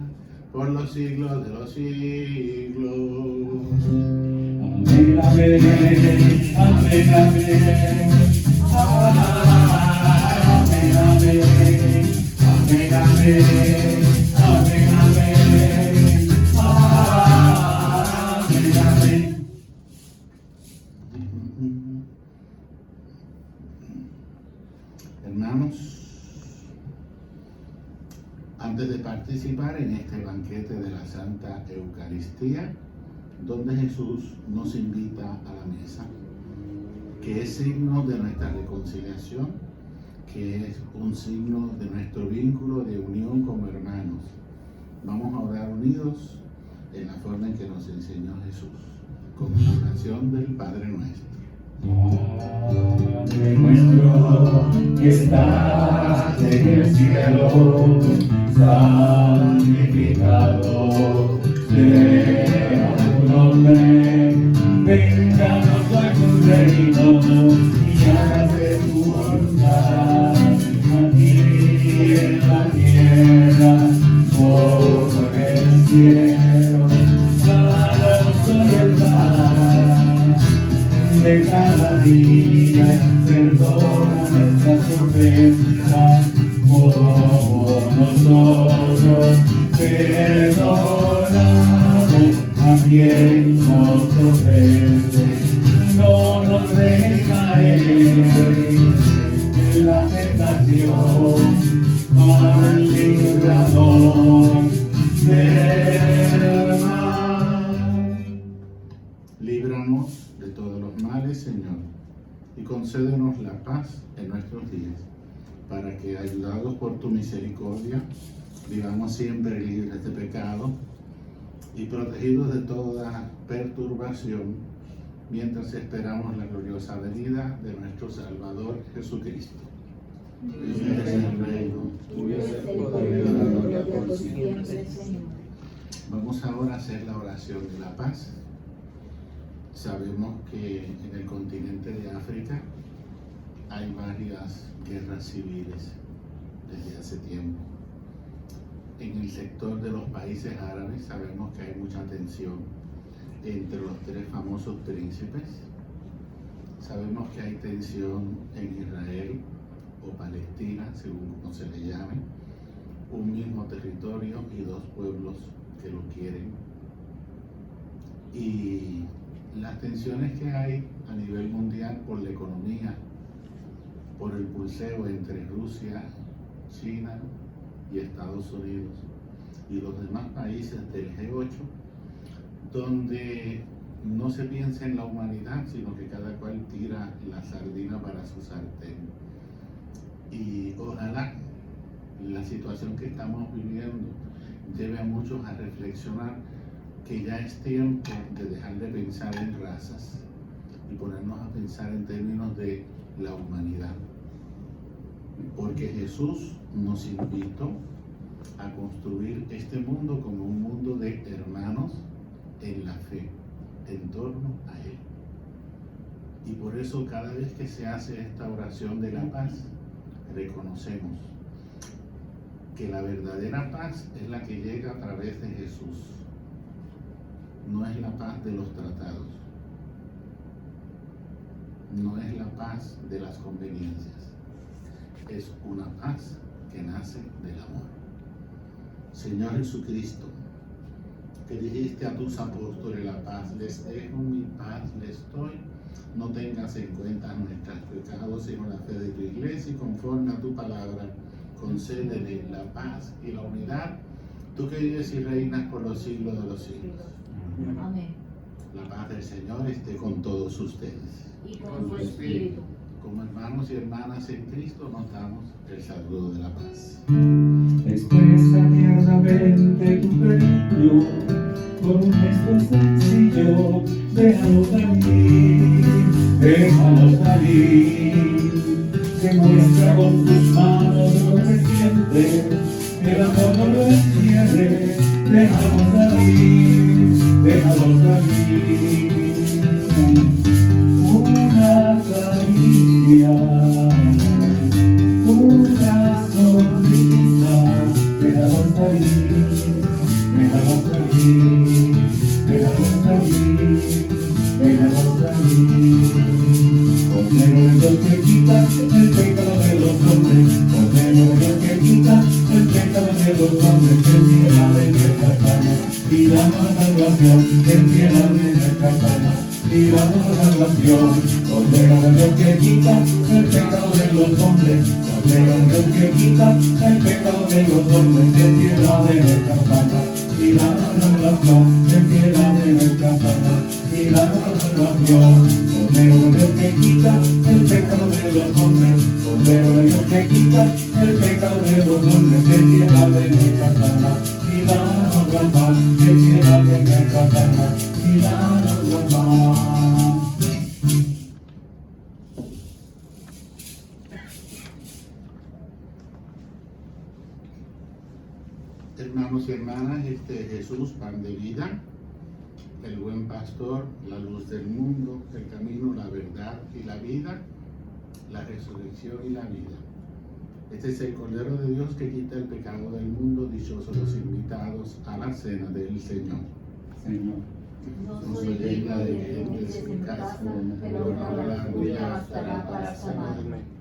por los siglos de los siglos. Amén, amén, amén, amén. Amén, amén, amén, amén. Amén, amén. Hermanos, antes de participar en este banquete de la Santa Eucaristía, donde Jesús nos invita a la mesa, que es signo de nuestra reconciliación, que es un signo de nuestro vínculo de unión como hermanos, vamos a orar unidos en la forma en que nos enseñó Jesús, con la oración del Padre Nuestro. Padre nuestro que estás en el cielo, santificado sea tu nombre, venga a nosotros tu reino y hágase tu voluntad, aquí en la tierra como en el cielo. Danos hoy el pan de cada día, perdona nuestras ofensas, como nosotros perdonamos a quien nos ofende. No nos dejes caer en la tentación, mas líbranos del mal. Líbranos de todos los males, Señor, y concédenos la paz en nuestros días, para que, ayudados por tu misericordia, vivamos siempre libres de pecado y protegidos de toda perturbación, mientras esperamos la gloriosa venida de nuestro Salvador Jesucristo. Tuyo es el reino, Tuyo es el poder y la gloria por siempre, Señor. Vamos ahora a hacer la oración de la paz. Sabemos que en el continente de África hay varias guerras civiles desde hace tiempo. en el sector de los países árabes sabemos que hay mucha tensión entre los tres famosos príncipes. Sabemos que hay tensión en Israel o Palestina, según como se le llame, un mismo territorio y dos pueblos que lo quieren. Y las tensiones que hay a nivel mundial por la economía, por el pulseo entre Rusia, China y Estados Unidos y los demás países del G8, donde no se piensa en la humanidad, sino que cada cual tira la sardina para su sartén. Y ojalá la situación que estamos viviendo lleve a muchos a reflexionar que ya es tiempo de dejar de pensar en razas y ponernos a pensar en términos de la humanidad. Porque Jesús nos invitó a construir este mundo como un mundo de hermanos en la fe, en torno a Él. Y por eso cada vez que se hace esta oración de la paz, reconocemos que la verdadera paz es la que llega a través de Jesús. No es la paz de los tratados, no es la paz de las conveniencias, es una paz que nace del amor. Señor Jesucristo, que dijiste a tus apóstoles: la paz les dejo, mi paz les doy, no tengas en cuenta nuestros pecados, sino la fe de tu iglesia, y conforme a tu palabra, concédele la paz y la unidad, tú que vives y reinas por los siglos de los siglos. Amén. La paz del Señor esté con todos ustedes. Y con su espíritu. Como hermanos y hermanas en Cristo nos damos el saludo de la paz. Expresa tiernamente tu cariño con un gesto sencillo. Déjalo salir, déjalo salir. Se muestra con tus manos lo que sientes, el amor no lo encierre. Déjalo salir, déjalo salir. Una caricia, una sonrisa, déjalo salir, déjalo salir, déjalo salir, déjalo salir. Cordero de Dios que quita el pecado de los hombres, Cordero de Dios que quita el pecado de los hombres, ten piedad de nuestras almas y danos la salvación, ten piedad de nuestras almas y danos la salvación. Cordero de Dios que quita el pecado de los hombres, Cordero de Dios que quita el pecado de los hombres, ten piedad de nuestras almas y danos la salvación, ten piedad de nuestras almas y danos la salvación. Cordero de Dios que quita el pecado de los hombres, Cordero de Dios que quita el pecado de los hombres, ten piedad de nuestras almas y danos la paz, ten piedad de nuestras almas y danos la paz. Hermanos y hermanas, este es Jesús, pan de vida, el buen pastor, la luz del mundo, el camino, la verdad y la vida, la resurrección y la vida. Este es el Cordero de Dios que quita el pecado del mundo. Dichosos los invitados a la cena del Señor. Señor, No soy digna de que entres en mi casa, pero una palabra tuya bastará para sanarme.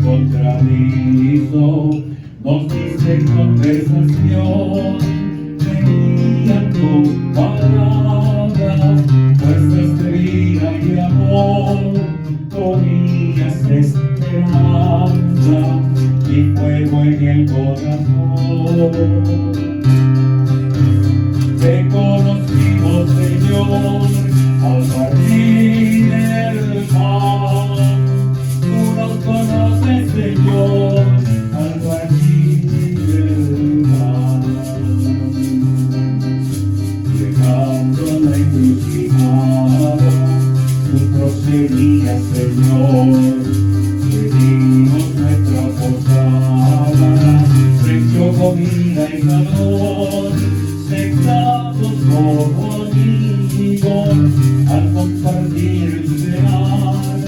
contradizo, nos dice conversación, venían con palabras, fuerzas de vida y de amor, ponías esperanza y fuego en el corazón. Te conocimos, Señor, al partir del pan. Tú nos conoces, Señor, al partir del pan. Llegando a la encrucijada, tú proseguías, Señor. Pedimos nuestra posada, precio, comida y calor, sentados como amigos, al compartir el cenar,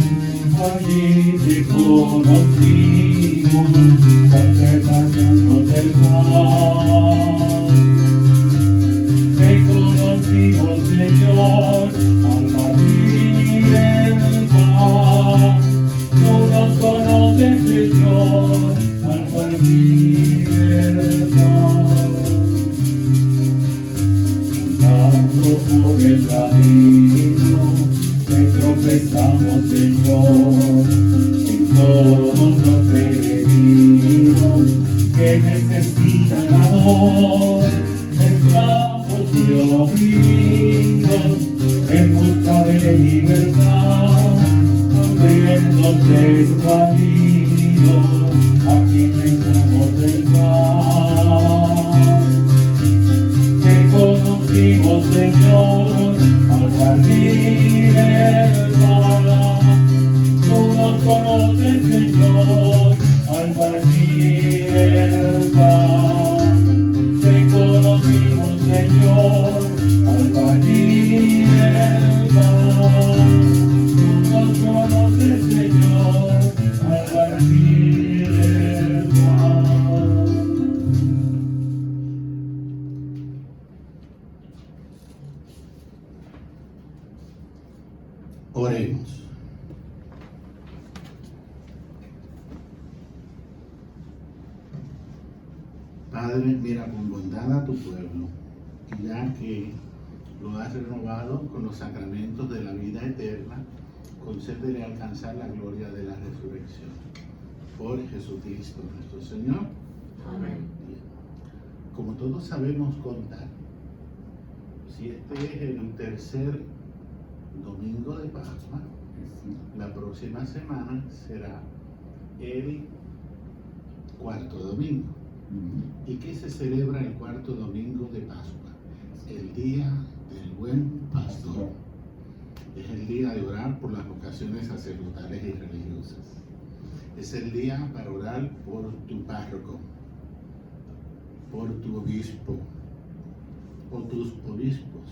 allí te conocimos, repartiéndonos el pan. Te conocimos, Señor, al partir el pan. Tú nos conoces, Señor, al partir el pan. Andando por el camino, te tropezamos, Señor, en todos los peregrinos que necesitan amor. Estamos y oprimidos en busca de libertad, hambrientos desvalidos, aquí pensamos el pan. Te conocimos, Señor, al partir el pan. Tú nos conoces, Señor, al partir el pan. Te conocimos, Señor, al partir el pan. Tú nos conoces, Señor, al partir el pan. Oremos. Padre, mira con bondad a tu pueblo, y ya que lo has renovado con los sacramentos de la vida eterna, concédele alcanzar la gloria de la resurrección. Por Jesucristo nuestro Señor. Amén. Como todos sabemos contar, si este es el tercer domingo de Pascua, la próxima semana será el cuarto domingo. ¿Y qué se celebra el cuarto domingo de Pascua? El día del buen pastor. Es el día de orar por las vocaciones sacerdotales y religiosas. Es el día para orar por tu párroco, por tu obispo, o tus obispos,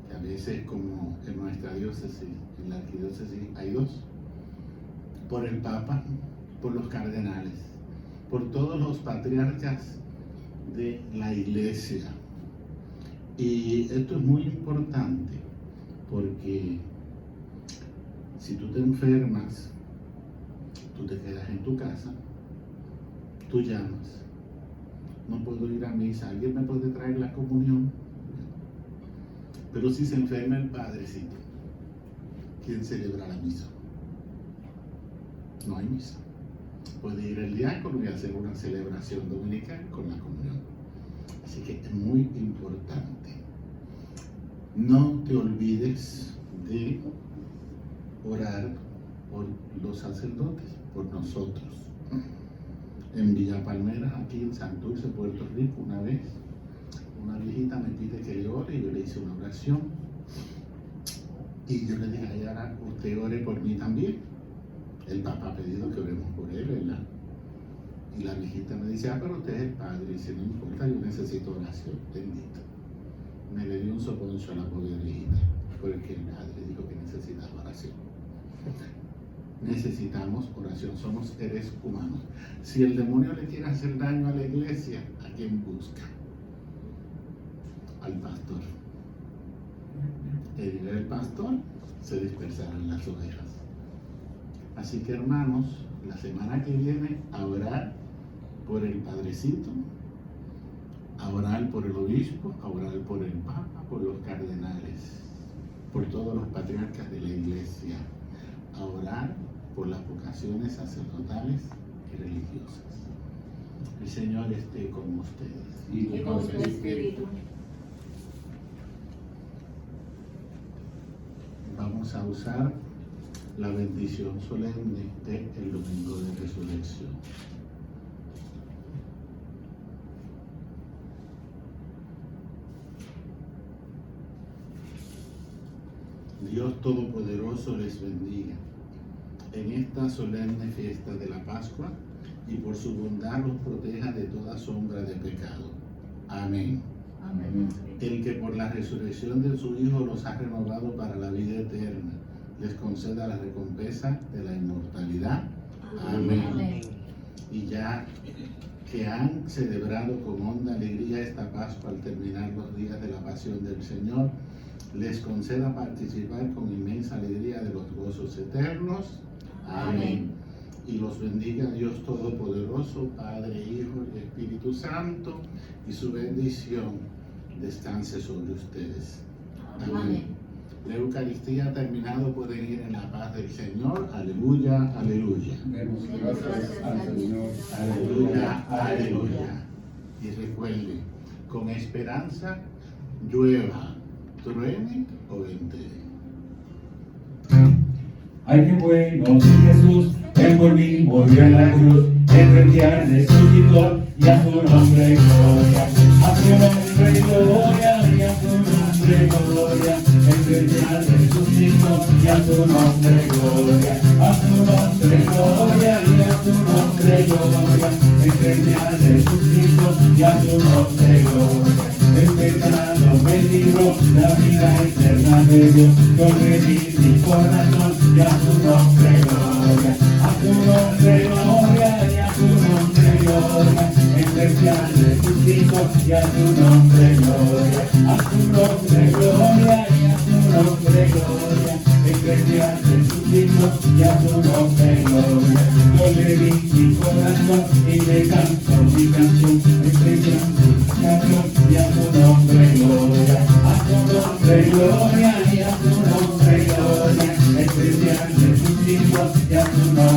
que a veces, como en nuestra diócesis, en la arquidiócesis hay dos, por el Papa, por los cardenales, por todos los patriarcas de la Iglesia. Y esto es muy importante porque si tú te enfermas, tú te quedas en tu casa, tú llamas, no puedo ir a misa, ¿alguien me puede traer la comunión? Pero si se enferma el padrecito, ¿quién celebra la misa? No hay misa. Puede ir el diácono y hacer una celebración dominical con la comunión. Así que es muy importante. No te olvides de orar por los sacerdotes, por nosotros. En Villa Palmera, aquí en Santurce, Puerto Rico, una vez, una viejita me pide que le ore y yo le hice una oración. Y yo le dije a ella, usted ore por mí también. El Papa ha pedido que oremos por él, ¿verdad? Y la viejita me dice, pero usted es el padre. Y dice, no importa, yo necesito oración, bendito. Me le dio un soponcio a la pobre viejita, porque el padre dijo que necesitaba oración. Necesitamos oración, somos seres humanos. Si el demonio le quiere hacer daño a la iglesia, ¿a quién busca? Al pastor. Herir el pastor, se dispersarán las ovejas. Así que hermanos, la semana que viene a orar por el Padrecito, a orar por el obispo, a orar por el Papa, por los cardenales, por todos los patriarcas de la Iglesia, a orar por las vocaciones sacerdotales y religiosas. El Señor esté con ustedes. Y con tu espíritu. Vamos a usar la bendición solemne del domingo de resurrección. Dios Todopoderoso les bendiga en esta solemne fiesta de la Pascua y por su bondad los proteja de toda sombra de pecado. Amén. Amén. El que por la resurrección de su Hijo los ha renovado para la vida eterna, les conceda la recompensa de la inmortalidad. Amén. Amén. Y ya que han celebrado con honda alegría esta Pascua al terminar los días de la pasión del Señor, les conceda participar con inmensa alegría de los gozos eternos. Amén. Y los bendiga Dios Todopoderoso, Padre, Hijo y Espíritu Santo, y su bendición descanse sobre ustedes. Amén. La Eucaristía ha terminado, pueden ir en la paz del Señor. Aleluya, aleluya. Demos gracias al Señor. Aleluya, aleluya. Y recuerde, con esperanza, llueva, truene o ventee. Ay, qué bueno si Jesús, Él por mí murió en la cruz, en el día resucitó, y a su nombre gloria, a su nombre gloria, y a su nombre gloria, en el día resucitó, y a su nombre gloria, a su nombre gloria, y a su nombre gloria, en el día resucitó, y a su nombre gloria. El pecado me libró, la vida eterna de Dios, yo redí mi corazón, y a su nombre gloria, a su nombre gloria, y a su nombre gloria, especial resucitó, y a su nombre gloria, a su nombre gloria, y a su nombre gloria, especial resucitó, y a su nombre gloria, yo le di mi corazón, y le canto mi canción, especial canción, y a su nombre gloria, a su nombre gloria, y a su nombre gloria, especial resucitó, y a su nombre